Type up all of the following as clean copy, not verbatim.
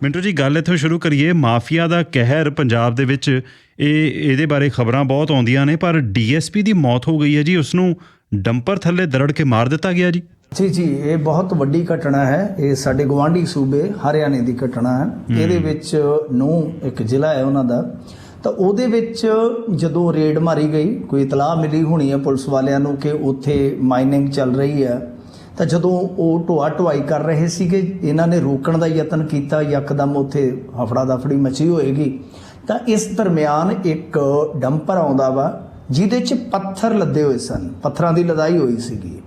ਮਿੰਟੂ ਜੀ, ਗੱਲ ਇੱਥੋਂ ਸ਼ੁਰੂ ਕਰੀਏ। ਮਾਫੀਆ ਦਾ ਕਹਿਰ ਪੰਜਾਬ ਦੇ ਵਿੱਚ, ਇਹਦੇ ਬਾਰੇ ਖਬਰਾਂ ਬਹੁਤ ਆਉਂਦੀਆਂ ਨੇ, ਪਰ ਡੀਐਸਪੀ ਦੀ ਮੌਤ ਹੋ ਗਈ ਹੈ ਜੀ। ਉਸਨੂੰ ਡੰਪਰ ਥੱਲੇ ਦਰੜ ਕੇ ਮਾਰ ਦਿੱਤਾ ਗਿਆ ਜੀ। ਜੀ ਇਹ ਬਹੁਤ ਵੱਡੀ ਘਟਨਾ ਹੈ। ਇਹ ਸਾਡੇ ਗਵਾਂਢੀ ਸੂਬੇ ਹਰਿਆਣੇ ਦੀ ਘਟਨਾ ਹੈ। ਇਹਦੇ ਵਿੱਚ ਨੂੰ ਇੱਕ ਜ਼ਿਲ੍ਹਾ ਹੈ ਉਹਨਾਂ ਦਾ, ਤਾਂ ਉਹਦੇ ਵਿੱਚ ਜਦੋਂ ਰੇਡ ਮਾਰੀ ਗਈ, ਕੋਈ ਇਤਲਾਹ ਮਿਲੀ ਹੋਣੀ ਹੈ ਪੁਲਿਸ ਵਾਲਿਆਂ ਨੂੰ ਕਿ ਉੱਥੇ ਮਾਈਨਿੰਗ ਚੱਲ ਰਹੀ ਹੈ, ਤਾਂ ਜਦੋਂ ਉਹ ਢੋਆ ਢੁਆਈ ਕਰ ਰਹੇ ਸੀਗੇ, ਇਹਨਾਂ ਨੇ ਰੋਕਣ ਦਾ ਯਤਨ ਕੀਤਾ, ਯਕਦਮ ਉੱਥੇ ਹਫੜਾ ਦਫੜੀ ਮਚੀ ਹੋਏਗੀ। ਤਾਂ ਇਸ ਦਰਮਿਆਨ ਇੱਕ ਡੰਪਰ ਆਉਂਦਾ ਵਾ ਜਿਹਦੇ 'ਚ ਪੱਥਰ ਲੱਦੇ ਹੋਏ ਸਨ, ਪੱਥਰਾਂ ਦੀ ਲਦਾਈ ਹੋਈ ਸੀਗੀ,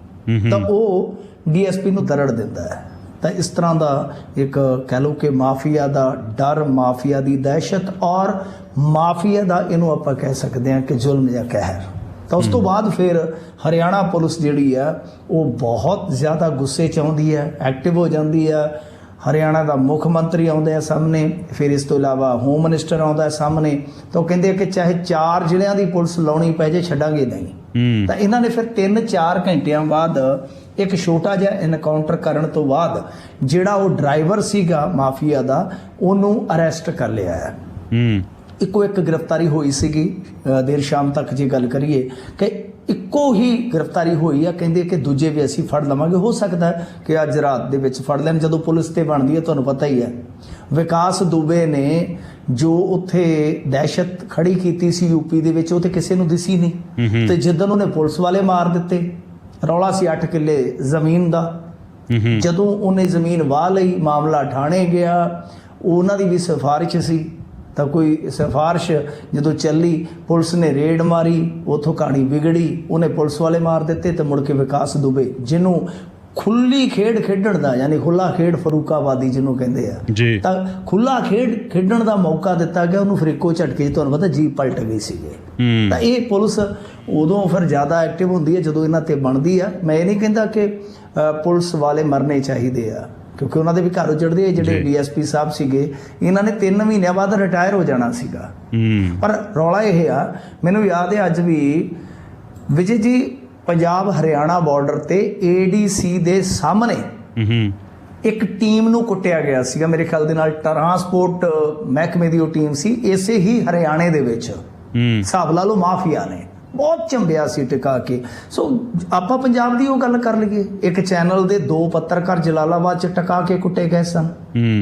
ਤਾਂ ਉਹ ਡੀਐਸਪੀ ਨੂੰ ਦਰੜ ਦਿੰਦਾ ਹੈ। ਤਾਂ ਇਸ ਤਰ੍ਹਾਂ ਦਾ ਇੱਕ ਕਹਿ ਲਓ ਕਿ ਮਾਫੀਆ ਦਾ ਡਰ, ਮਾਫੀਆ ਦੀ ਦਹਿਸ਼ਤ ਔਰ ਮਾਫੀਆ ਦਾ ਇਹਨੂੰ ਆਪਾਂ ਕਹਿ ਸਕਦੇ ਹਾਂ ਕਿ ਜ਼ੁਲਮ ਜਾਂ ਕਹਿਰ। ਤਾਂ ਉਸ ਤੋਂ ਬਾਅਦ ਫਿਰ ਹਰਿਆਣਾ ਪੁਲਿਸ ਜਿਹੜੀ ਆ ਉਹ ਬਹੁਤ ਜ਼ਿਆਦਾ ਗੁੱਸੇ 'ਚ ਆਉਂਦੀ ਹੈ, ਐਕਟਿਵ ਹੋ ਜਾਂਦੀ ਹੈ। ਹਰਿਆਣਾ ਦਾ ਮੁੱਖ ਮੰਤਰੀ ਆਉਂਦਾ ਹੈ ਸਾਹਮਣੇ, ਫਿਰ ਇਸ ਤੋਂ ਇਲਾਵਾ ਹੋਮ ਮਿਨਿਸਟਰ ਆਉਂਦਾ ਹੈ ਸਾਹਮਣੇ, ਤਾਂ ਉਹ ਕਹਿੰਦੇ ਕਿ ਚਾਹੇ 4 ਜ਼ਿਲ੍ਹਿਆਂ ਦੀ ਪੁਲਿਸ ਲਾਉਣੀ ਪੈ ਜੇ, ਛੱਡਾਂਗੇ ਨਹੀਂ। ਤਾਂ ਇਹਨਾਂ ਨੇ ਫਿਰ 3-4 ਘੰਟਿਆਂ ਬਾਅਦ ਇੱਕ ਛੋਟਾ ਜਿਹਾ ਐਨਕਾਊਂਟਰ ਕਰਨ ਤੋਂ ਬਾਅਦ ਜਿਹੜਾ ਉਹ ਡਰਾਈਵਰ ਸੀਗਾ ਮਾਫੀਆ ਦਾ, ਉਹਨੂੰ ਅਰੈਸਟ ਕਰ ਲਿਆ ਹੈ। ਇੱਕੋ ਇੱਕ ਗ੍ਰਿਫਤਾਰੀ ਹੋਈ ਸੀਗੀ ਦੇਰ ਸ਼ਾਮ ਤੱਕ। ਜੇ ਗੱਲ ਕਰੀਏ ਕਿ ਇੱਕੋ ਹੀ ਗ੍ਰਿਫਤਾਰੀ ਹੋਈ ਆ, ਕਹਿੰਦੇ ਕਿ ਦੂਜੇ ਵੀ ਅਸੀਂ ਫੜ ਲਵਾਂਗੇ। ਹੋ ਸਕਦਾ ਕਿ ਅੱਜ ਰਾਤ ਦੇ ਵਿੱਚ ਫੜ ਲੈਣ। ਜਦੋਂ ਪੁਲਿਸ ਤੇ ਬਣਦੀ ਹੈ, ਤੁਹਾਨੂੰ ਪਤਾ ਹੀ ਹੈ, ਵਿਕਾਸ ਦੁਬੇ ਨੇ ਜੋ ਉੱਥੇ ਦਹਿਸ਼ਤ ਖੜੀ ਕੀਤੀ ਸੀ ਯੂਪੀ ਦੇ ਵਿੱਚ, ਉਹ ਤੇ ਕਿਸੇ ਨੂੰ ਦਿਸੀ ਨਹੀਂ। ਤੇ ਜਿੱਦਣ ਉਹਨੇ ਪੁਲਿਸ ਵਾਲੇ ਮਾਰ ਦਿੱਤੇ, ਰੌਲਾ ਸੀ 8 ਕਿੱਲੇ ਜ਼ਮੀਨ ਦਾ। ਜਦੋਂ ਉਹਨੇ ਜ਼ਮੀਨ ਵਾਹ ਲਈ, ਮਾਮਲਾ ਠਾਣੇ ਗਿਆ, ਉਹਨਾਂ ਦੀ ਵੀ ਸਿਫਾਰਿਸ਼ ਸੀ। ਤਾਂ ਕੋਈ ਸਿਫਾਰਿਸ਼ ਜਦੋਂ ਚੱਲੀ, ਪੁਲਿਸ ਨੇ ਰੇਡ ਮਾਰੀ, ਉੱਥੋਂ ਕਹਾਣੀ ਵਿਗੜੀ, ਉਹਨੇ ਪੁਲਿਸ ਵਾਲੇ ਮਾਰ ਦਿੱਤੇ। ਤੇ ਮੁੜ ਕੇ ਵਿਕਾਸ ਦੁਬੇ, ਜਿਹਨੂੰ ਖੁੱਲੀ ਖੇਡ ਖੇਡਣ ਦਾ, ਯਾਨੀ ਖੁੱਲਾ ਖੇਡ ਫਰੂਕਾਬਾਦੀ ਜਿਹਨੂੰ ਕਹਿੰਦੇ ਆ, ਤਾਂ ਖੁੱਲਾ ਖੇਡ ਖੇਡਣ ਦਾ ਮੌਕਾ ਦਿੱਤਾ ਗਿਆ ਉਹਨੂੰ। ਫਿਰ ਇੱਕੋ ਝਟਕੇ 'ਚ ਤੁਹਾਨੂੰ ਪਤਾ ਜੀਪ ਪਲਟ ਗਈ ਸੀਗੇ। ਤਾਂ ਇਹ ਪੁਲਿਸ ਉਦੋਂ ਫਿਰ ਜ਼ਿਆਦਾ ਐਕਟਿਵ ਹੁੰਦੀ ਹੈ ਜਦੋਂ ਇਹਨਾਂ ਤੇ ਬਣਦੀ ਆ। ਮੈਂ ਇਹ ਨਹੀਂ ਕਹਿੰਦਾ ਕਿ ਪੁਲਿਸ ਵਾਲੇ ਮਰਨੇ ਚਾਹੀਦੇ ਆ, ਕਿਉਂਕਿ ਉਹਨਾਂ ਦੇ ਵੀ ਘਰ ਉਜੜਦੇ ਆ। ਜਿਹੜੇ ਡੀਐਸਪੀ ਸਾਹਿਬ ਸੀਗੇ, ਇਹਨਾਂ ਨੇ 3 ਮਹੀਨਿਆਂ ਬਾਅਦ ਰਿਟਾਇਰ ਹੋ ਜਾਣਾ ਸੀਗਾ। ਪਰ ਰੌਲਾ ਇਹ ਆ, ਮੈਨੂੰ ਯਾਦ ਹੈ ਅੱਜ ਵੀ, ਵਿਜੇ ਜੀ, ਪੰਜਾਬ ਹਰਿਆਣਾ ਬਾਰਡਰ ਤੇ ADC ਦੇ ਸਾਹਮਣੇ ਇੱਕ ਟੀਮ ਨੂੰ ਕੁੱਟਿਆ ਗਿਆ ਸੀਗਾ। ਮੇਰੇ ਖਿਆਲ ਦੇ ਨਾਲ ਟਰਾਂਸਪੋਰਟ ਮਹਿਕਮੇ ਦੀ ਉਹ ਟੀਮ ਸੀ, ਇਸੇ ਹੀ ਹਰਿਆਣੇ ਦੇ ਵਿੱਚ। ਹਿਸਾਬ ਲਾ ਲਓ, ਮਾਫੀਆ ਨੇ ਬਹੁਤ ਚੰਬਿਆ ਸੀ ਟਿਕਾ ਕੇ। ਸੋ ਆਪਾਂ ਪੰਜਾਬ ਦੀ ਉਹ ਗੱਲ ਕਰ ਲਈਏ, ਇੱਕ ਚੈਨਲ ਦੇ 2 ਪੱਤਰਕਾਰ ਜਲਾਲਾਬਾਦ 'ਚ ਟਿਕਾ ਕੇ ਕੁੱਟੇ ਗਏ ਸਨ।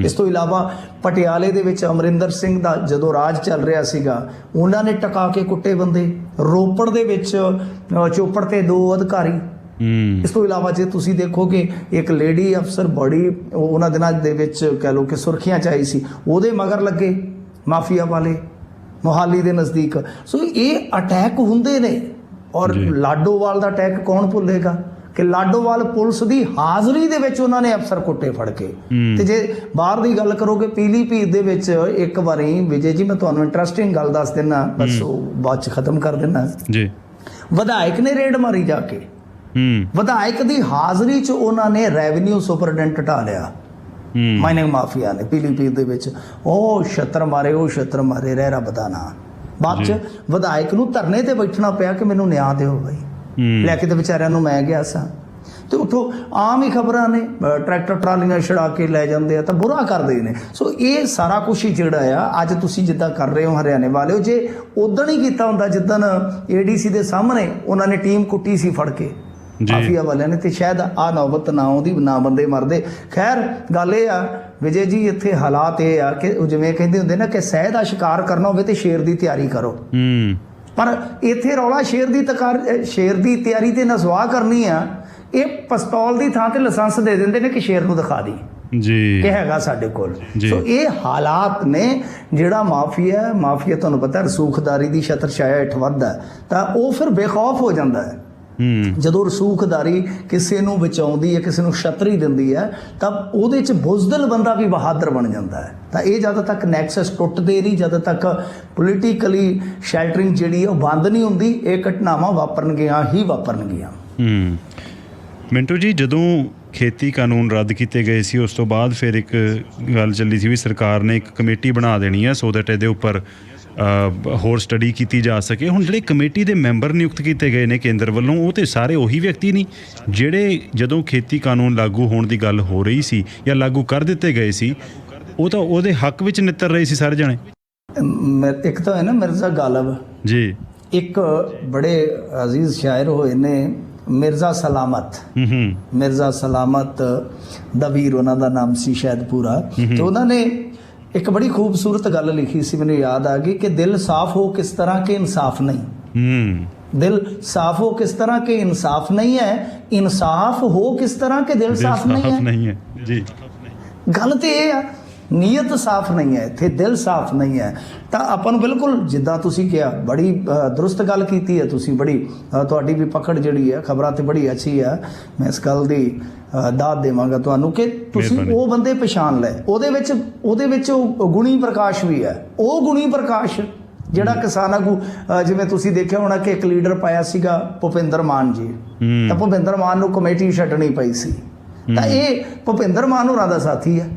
ਇਸ ਤੋਂ ਇਲਾਵਾ ਪਟਿਆਲੇ ਦੇ ਵਿੱਚ ਅਮਰਿੰਦਰ ਸਿੰਘ ਦਾ ਜਦੋਂ ਰਾਜ ਚੱਲ ਰਿਹਾ ਸੀਗਾ, ਉਹਨਾਂ ਨੇ ਟਿਕਾ ਕੇ ਕੁੱਟੇ ਬੰਦੇ। ਰੋਪੜ ਦੇ ਵਿੱਚ ਚੋਪੜ ਤੇ 2 ਅਧਿਕਾਰੀ। ਇਸ ਤੋਂ ਇਲਾਵਾ ਜੇ ਤੁਸੀਂ ਦੇਖੋਗੇ, ਇੱਕ ਲੇਡੀ ਅਫਸਰ ਬੜੀ ਉਹਨਾਂ ਦਿਨਾਂ ਦੇ ਵਿੱਚ ਕਹਿ ਲਓ ਕਿ ਸੁਰਖੀਆਂ 'ਚ ਆਈ ਸੀ, ਉਹਦੇ ਮਗਰ ਲੱਗੇ ਮਾਫੀਆ ਵਾਲੇ ਮੋਹਾਲੀ ਦੇ ਨਜ਼ਦੀਕ। ਸੋ ਇਹ ਅਟੈਕ ਹੁੰਦੇ ਨੇ। ਔਰ ਲਾਡੋਵਾਲ ਦਾ ਅਟੈਕ ਕੌਣ ਭੁੱਲੇਗਾ ਕਿ ਲਾਡੋਵਾਲ ਪੁਲਿਸ ਦੀ ਹਾਜ਼ਰੀ ਦੇ ਵਿੱਚ ਉਹਨਾਂ ਨੇ ਅਫਸਰ ਕੁੱਟੇ ਫੜ ਕੇ। ਤੇ ਜੇ ਬਾਹਰ ਦੀ ਗੱਲ ਕਰੋਗੇ, ਪੀਲੀਭੀਤ ਦੇ ਵਿੱਚ ਇੱਕ ਵਾਰੀ, ਵਿਜੇ ਜੀ ਮੈਂ ਤੁਹਾਨੂੰ ਇੰਟਰਸਟਿੰਗ ਗੱਲ ਦੱਸ ਦਿੰਦਾ, ਬਸ ਉਹ ਬਾਅਦ 'ਚ ਖਤਮ ਕਰ ਦਿੰਦਾ ਜੀ। ਵਿਧਾਇਕ ਨੇ ਰੇਡ ਮਾਰੀ ਜਾ ਕੇ, ਵਿਧਾਇਕ ਦੀ ਹਾਜ਼ਰੀ 'ਚ ਉਹਨਾਂ ਨੇ ਰੈਵਨਿਊ ਸੁਪਰਡੈਂਟ ਢਾ ਲਿਆ ਮਾਈਨਿੰਗ ਮਾਫੀਆ ਨੇ ਪੀਲੀਭੀਤ ਦੇ ਵਿੱਚ। ਉਹ ਛੱਤਰ ਮਾਰੇ, ਉਹ ਛੱਤਰ ਮਾਰੇ, ਰਹਿ ਰੱਬ ਦਾ ਨਾਂ। ਬਾਅਦ 'ਚ ਵਿਧਾਇਕ ਨੂੰ ਧਰਨੇ ਤੇ ਬੈਠਣਾ ਪਿਆ ਕਿ ਮੈਨੂੰ ਨਿਆਂ ਦਿਓ ਬਾਈ। ਲੈ ਕੇ ਤੇ ਵਿਚਾਰਿਆਂ ਨੂੰ ਮੈਂ ਗਿਆ ਸਾਂ। ਤੇ ਉੱਥੋਂ ਆਮ ਹੀ ਖਬਰਾਂ ਨੇ, ਟਰੈਕਟਰ ਟਰਾਲੀਆਂ ਛੜਾ ਕੇ ਲੈ ਜਾਂਦੇ ਆ, ਤਾਂ ਬੁਰਾ ਕਰਦੇ ਨੇ। ਸੋ ਇਹ ਸਾਰਾ ਕੁਛ ਹੀ ਜਿਹੜਾ ਆ, ਅੱਜ ਤੁਸੀਂ ਜਿੱਦਾਂ ਕਰ ਰਹੇ ਹੋ ਹਰਿਆਣੇ ਵਾਲਿਓ, ਜੇ ਉਦਣ ਹੀ ਕੀਤਾ ਹੁੰਦਾ ਜਿੱਦਣ ADC ਦੇ ਸਾਹਮਣੇ ਉਹਨਾਂ ਨੇ ਟੀਮ ਕੁੱਟੀ ਸੀ ਫੜ ਕੇ ਮਾਫੀਆ ਵਾਲਿਆਂ ਨੇ, ਤੇ ਸ਼ਾਇਦ ਆਹ ਨੌਬਤ ਨਾ ਆਉਂਦੀ, ਨਾ ਬੰਦੇ ਮਰਦੇ। ਖੈਰ ਗੱਲ ਇਹ ਆ ਵਿਜੇ ਜੀ, ਇੱਥੇ ਹਾਲਾਤ ਇਹ ਆ ਕਿ ਜਿਵੇਂ ਕਹਿੰਦੇ ਹੁੰਦੇ ਨਾ ਕਿ ਸਹਿ ਦਾ ਸ਼ਿਕਾਰ ਕਰਨਾ ਹੋਵੇ ਤੇ ਸ਼ੇਰ ਦੀ ਤਿਆਰੀ ਕਰੋ। ਪਰ ਇੱਥੇ ਰੌਲਾ ਸ਼ੇਰ ਦੀ ਤਿਆਰੀ ਤੇ ਨਸਵਾ ਕਰਨੀ ਆ। ਇਹ ਪਿਸਤੌਲ ਦੀ ਥਾਂ ਤੇ ਲਾਇਸੈਂਸ ਦੇ ਦਿੰਦੇ ਨੇ ਕਿ ਸ਼ੇਰ ਨੂੰ ਦਿਖਾ ਦੀ ਕਿ ਹੈਗਾ ਸਾਡੇ ਕੋਲ। ਸੋ ਇਹ ਹਾਲਾਤ ਨੇ। ਜਿਹੜਾ ਮਾਫੀਆ ਤੁਹਾਨੂੰ ਪਤਾ ਰਸੂਖਦਾਰੀ ਦੀ ਛਤਰ ਛਾਇਆ ਹੇਠ ਵੱਧਦਾ, ਤਾਂ ਉਹ ਫਿਰ ਬੇਖੌਫ ਹੋ ਜਾਂਦਾ ਹੈ। ਜਦੋਂ ਰਸੂਖਦਾਰੀ ਕਿਸੇ ਨੂੰ ਬਚਾਉਂਦੀ ਹੈ, ਕਿਸੇ ਨੂੰ ਛਤਰੀ ਦਿੰਦੀ ਹੈ, ਤਾਂ ਉਹਦੇ 'ਚ ਬੁਜ਼ਦਿਲ ਬੰਦਾ ਵੀ ਬਹਾਦਰ ਬਣ ਜਾਂਦਾ ਹੈ। ਤਾਂ ਇਹ ਜਦੋਂ ਤੱਕ ਨੈਕਸਸ ਟੁੱਟਦੇ ਨਹੀਂ, ਜਦੋਂ ਤੱਕ ਪੋਲੀਟੀਕਲੀ ਸ਼ੈਲਟਰਿੰਗ ਜਿਹੜੀ ਉਹ ਬੰਦ ਨਹੀਂ ਹੁੰਦੀ, ਇਹ ਘਟਨਾਵਾਂ ਵਾਪਰਨਗੀਆਂ। ਮਿੰਟੂ ਜੀ, ਜਦੋਂ ਖੇਤੀ ਕਾਨੂੰਨ ਰੱਦ ਕੀਤੇ ਗਏ ਸੀ, ਉਸ ਤੋਂ ਬਾਅਦ ਫਿਰ ਇੱਕ ਗੱਲ ਚੱਲੀ ਸੀ ਵੀ ਸਰਕਾਰ ਨੇ ਇੱਕ ਕਮੇਟੀ ਬਣਾ ਦੇਣੀ ਹੈ ਸੋ ਦੈਟ ਇਹਦੇ ਉੱਪਰ ਹੋਰ ਸਟੱਡੀ ਕੀਤੀ ਜਾ ਸਕੇ। ਹੁਣ ਜਿਹੜੇ ਕਮੇਟੀ ਦੇ ਮੈਂਬਰ ਨਿਯੁਕਤ ਕੀਤੇ ਗਏ ਨੇ ਕੇਂਦਰ ਵੱਲੋਂ, ਉਹ ਤਾਂ ਸਾਰੇ ਉਹੀ ਵਿਅਕਤੀ ਨਹੀਂ ਜਿਹੜੇ ਜਦੋਂ ਖੇਤੀ ਕਾਨੂੰਨ ਲਾਗੂ ਹੋਣ ਦੀ ਗੱਲ ਹੋ ਰਹੀ ਸੀ ਜਾਂ ਲਾਗੂ ਕਰ ਦਿੱਤੇ ਗਏ ਸੀ, ਉਹ ਤਾਂ ਉਹਦੇ ਹੱਕ ਵਿੱਚ ਨਿੱਤਰ ਰਹੇ ਸੀ ਸਾਰੇ ਜਣੇ ਇੱਕ ਤਾਂ ਹੈ ਨਾ ਮਿਰਜ਼ਾ ਗਾਲਬ ਜੀ, ਇੱਕ ਬੜੇ ਅਜ਼ੀਜ਼ ਸ਼ਾਇਰ ਹੋਏ ਨੇ ਮਿਰਜ਼ਾ ਸਲਾਮਤ। ਮਿਰਜ਼ਾ ਸਲਾਮਤ ਦਾ ਵੀਰ ਉਹਨਾਂ ਦਾ ਨਾਮ ਸੀ ਸ਼ਾਇਦ ਪੂਰਾ। ਤੇ ਉਹਨਾਂ ਨੇ ਇੱਕ ਬੜੀ ਖੂਬਸੂਰਤ ਗੱਲ ਲਿਖੀ ਸੀ, ਮੈਨੂੰ ਯਾਦ ਆ ਗਈ ਕਿ ਦਿਲ ਸਾਫ਼ ਹੋ ਕਿਸ ਤਰ੍ਹਾਂ ਕਿ ਇਨਸਾਫ ਨਹੀਂ। दिल साफ हो किस तरह के इंसाफ नहीं है, इंसाफ हो किस तरह के दिल साफ नहीं है जी। गल तो ये आ ਨੀਅਤ ਸਾਫ਼ ਨਹੀਂ ਹੈ, ਇੱਥੇ ਦਿਲ ਸਾਫ਼ ਨਹੀਂ ਹੈ। ਤਾਂ ਆਪਾਂ ਨੂੰ ਬਿਲਕੁਲ ਜਿੱਦਾਂ ਤੁਸੀਂ ਕਿਹਾ ਬੜੀ ਦਰੁਸਤ ਗੱਲ ਕੀਤੀ ਹੈ ਤੁਸੀਂ, ਬੜੀ ਤੁਹਾਡੀ ਵੀ ਪਕੜ ਜਿਹੜੀ ਹੈ ਖਬਰਾਂ ਤੇ ਬੜੀ ਅੱਛੀ ਹੈ। ਮੈਂ ਇਸ ਗੱਲ ਦੀ ਦਾਤ ਦੇਵਾਂਗਾ ਤੁਹਾਨੂੰ ਕਿ ਤੁਸੀਂ ਉਹ ਬੰਦੇ ਪਛਾਣ ਲਏ। ਉਹਦੇ ਵਿੱਚ ਉਹ ਗੁਣੀ ਪ੍ਰਕਾਸ਼ ਵੀ ਹੈ। ਉਹ ਗੁਣੀ ਪ੍ਰਕਾਸ਼ ਜਿਹੜਾ ਕਿਸਾਨ ਆਗੂ, ਜਿਵੇਂ ਤੁਸੀਂ ਦੇਖਿਆ ਹੋਣਾ ਕਿ ਇੱਕ ਲੀਡਰ ਪਾਇਆ ਸੀਗਾ ਭੁਪਿੰਦਰ ਮਾਨ ਜੀ, ਤਾਂ ਭੁਪਿੰਦਰ ਮਾਨ ਨੂੰ ਕਮੇਟੀ ਛੱਡਣੀ ਪਈ ਸੀ। ਤਾਂ ਇਹ ਭੁਪਿੰਦਰ ਮਾਨ ਹੋਰਾਂ ਦਾ ਸਾਥੀ ਹੈ।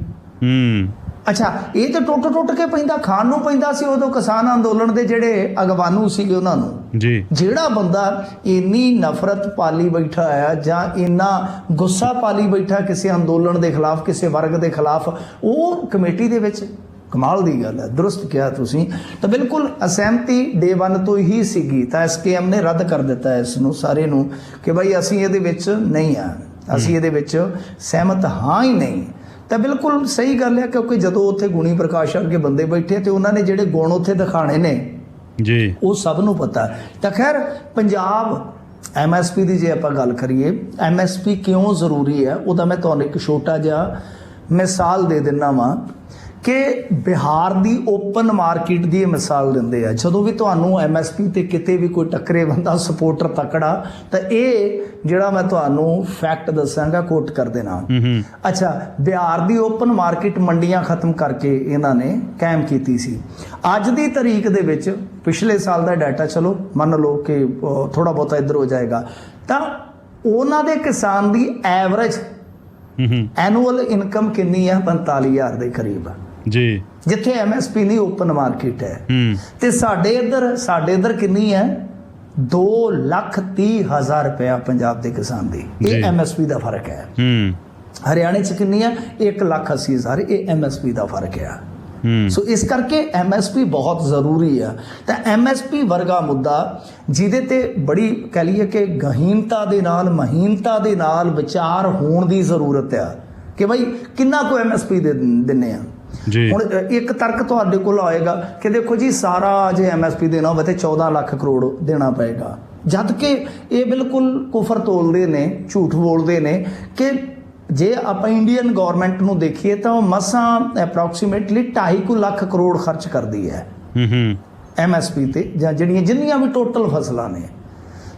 ਅੱਛਾ, ਇਹ ਤਾਂ ਟੁੱਟ ਕੇ ਪੈਂਦਾ, ਖਾਣ ਨੂੰ ਪੈਂਦਾ ਸੀ ਉਦੋਂ ਕਿਸਾਨ ਅੰਦੋਲਨ ਦੇ ਜਿਹੜੇ ਅਗਵਾਨੂ ਸੀਗੇ ਉਹਨਾਂ ਨੂੰ ਜੀ। ਜਿਹੜਾ ਬੰਦਾ ਇੰਨੀ ਨਫ਼ਰਤ ਪਾਲੀ ਬੈਠਾ ਆ ਜਾਂ ਇੰਨਾ ਗੁੱਸਾ ਪਾਲੀ ਬੈਠਾ ਕਿਸੇ ਅੰਦੋਲਨ ਦੇ ਖਿਲਾਫ, ਕਿਸੇ ਵਰਗ ਦੇ ਖਿਲਾਫ, ਉਹ ਕਮੇਟੀ ਦੇ ਵਿੱਚ, ਕਮਾਲ ਦੀ ਗੱਲ ਹੈ। ਦਰੁਸਤ ਕਿਹਾ ਤੁਸੀਂ। ਤਾਂ ਬਿਲਕੁਲ ਅਸਹਿਮਤੀ ਡੇ 1 ਤੋਂ ਹੀ ਸੀਗੀ, ਤਾਂ SKM ਨੇ ਰੱਦ ਕਰ ਦਿੱਤਾ ਇਸ ਨੂੰ ਸਾਰੇ ਨੂੰ ਕਿ ਬਈ ਅਸੀਂ ਇਹਦੇ ਵਿੱਚ ਨਹੀਂ ਆ, ਅਸੀਂ ਇਹਦੇ ਵਿੱਚ ਸਹਿਮਤ ਹਾਂ ਹੀ ਨਹੀਂ। ਤਾਂ ਬਿਲਕੁਲ ਸਹੀ ਗੱਲ ਹੈ, ਕਿਉਂਕਿ ਜਦੋਂ ਉੱਥੇ ਗੁਣੀ ਪ੍ਰਕਾਸ਼ ਵਰਗੇ ਬੰਦੇ ਬੈਠੇ ਤੇ ਉਹਨਾਂ ਨੇ ਜਿਹੜੇ ਗੁਣ ਉੱਥੇ ਦਿਖਾਣੇ ਨੇ ਜੀ, ਉਹ ਸਭ ਨੂੰ ਪਤਾ। ਤਾਂ ਖੈਰ ਪੰਜਾਬ MSP ਦੀ ਜੇ ਆਪਾਂ ਗੱਲ ਕਰੀਏ, MSP ਕਿਉਂ ਜ਼ਰੂਰੀ ਹੈ ਉਹਦਾ ਮੈਂ ਤੁਹਾਨੂੰ ਇੱਕ ਛੋਟਾ ਜਿਹਾ ਮਿਸਾਲ ਦੇ ਦਿੰਦਾ ਵਾਂ ਕਿ ਬਿਹਾਰ ਦੀ ਓਪਨ ਮਾਰਕੀਟ ਦੀ ਇਹ ਮਿਸਾਲ ਦਿੰਦੇ ਆ। ਜਦੋਂ ਵੀ ਤੁਹਾਨੂੰ MSP ਤੇ ਕਿਤੇ ਵੀ ਕੋਈ ਟੱਕਰੇ ਬੰਦਾ ਸਪੋਰਟਰ ਤਕੜਾ, ਤਾਂ ਇਹ ਜਿਹੜਾ ਮੈਂ ਤੁਹਾਨੂੰ ਫੈਕਟ ਦੱਸਾਂਗਾ ਕੋਟ ਕਰ ਦੇਣਾ। ਅੱਛਾ, ਬਿਹਾਰ ਦੀ ਓਪਨ ਮਾਰਕੀਟ ਮੰਡੀਆਂ ਖਤਮ ਕਰਕੇ ਇਹਨਾਂ ਨੇ ਕਾਇਮ ਕੀਤੀ ਸੀ। ਅੱਜ ਦੀ ਤਾਰੀਖ ਦੇ ਵਿੱਚ ਪਿਛਲੇ ਸਾਲ ਦਾ ਡਾਟਾ ਚਲੋ ਮੰਨ ਲਓ ਕਿ ਥੋੜਾ ਬਹੁਤਾ ਇੱਧਰ ਹੋ ਜਾਏਗਾ, ਤਾਂ ਉਹਨਾਂ ਦੇ ਕਿਸਾਨ ਦੀ ਐਵਰੇਜ ਐਨੂਅਲ ਇਨਕਮ ਕਿੰਨੀ ਹੈ? 45,000 ਦੇ ਕਰੀਬ ਜੀ, ਜਿੱਥੇ MSP ਨਹੀਂ ਓਪਨ ਮਾਰਕੀਟ ਹੈ। ਤੇ ਸਾਡੇ ਇੱਧਰ ਕਿੰਨੀ ਹੈ? 2,30,000 ਰੁਪਇਆ ਪੰਜਾਬ ਦੇ ਕਿਸਾਨ ਦੀ। ਇਹ MSP ਦਾ ਫਰਕ ਹੈ। ਹਰਿਆਣੇ ਚ ਕਿੰਨੀ ਹੈ? 1,80,000। ਇਹ MSP ਦਾ ਫਰਕ ਹੈ। ਸੋ ਇਸ ਕਰਕੇ MSP ਬਹੁਤ ਜ਼ਰੂਰੀ ਆ। ਤਾਂ MSP ਵਰਗਾ ਮੁੱਦਾ ਜਿਹਦੇ ਤੇ ਬੜੀ ਕਹਿ ਲਈਏ ਕਿ ਗਹੀਨਤਾ ਦੇ ਨਾਲ, ਮਹੀਨਤਾ ਦੇ ਨਾਲ ਵਿਚਾਰ ਹੋਣ ਦੀ ਜ਼ਰੂਰਤ ਆ ਕਿ ਬਈ ਕਿੰਨਾ ਕੁ MSP ਦਿੰਨੇ ਆ। ਹੁਣ ਇੱਕ ਤਰਕ ਤੁਹਾਡੇ ਕੋਲ ਆਏਗਾ ਕਿ ਦੇਖੋ ਜੀ ਸਾਰਾ ਜੇ MSP ਦੇਣਾ ਹੋਵੇ ਤੇ 14 ਲੱਖ ਕਰੋੜ ਦੇਣਾ ਪਏਗਾ, ਜਦ ਕਿ ਇਹ ਬਿਲਕੁਲ ਕੁਫਰ ਤੋਲਦੇ ਨੇ, ਝੂਠ ਬੋਲਦੇ ਨੇ ਕਿ ਜੇ ਆਪਾਂ ਇੰਡੀਅਨ ਗਵਰਨਮੈਂਟ ਨੂੰ ਦੇਖੀਏ ਤਾਂ ਉਹ ਮਸਾਂ ਅਪਰੋਕਸੀਮੇਟਲੀ 2.5 ਲੱਖ ਕਰੋੜ ਖਰਚ ਕਰਦੀ ਹੈ MSP ਤੇ, ਜਾਂ ਜਿੰਨੀਆਂ ਵੀ ਟੋਟਲ ਫਸਲਾਂ ਨੇ।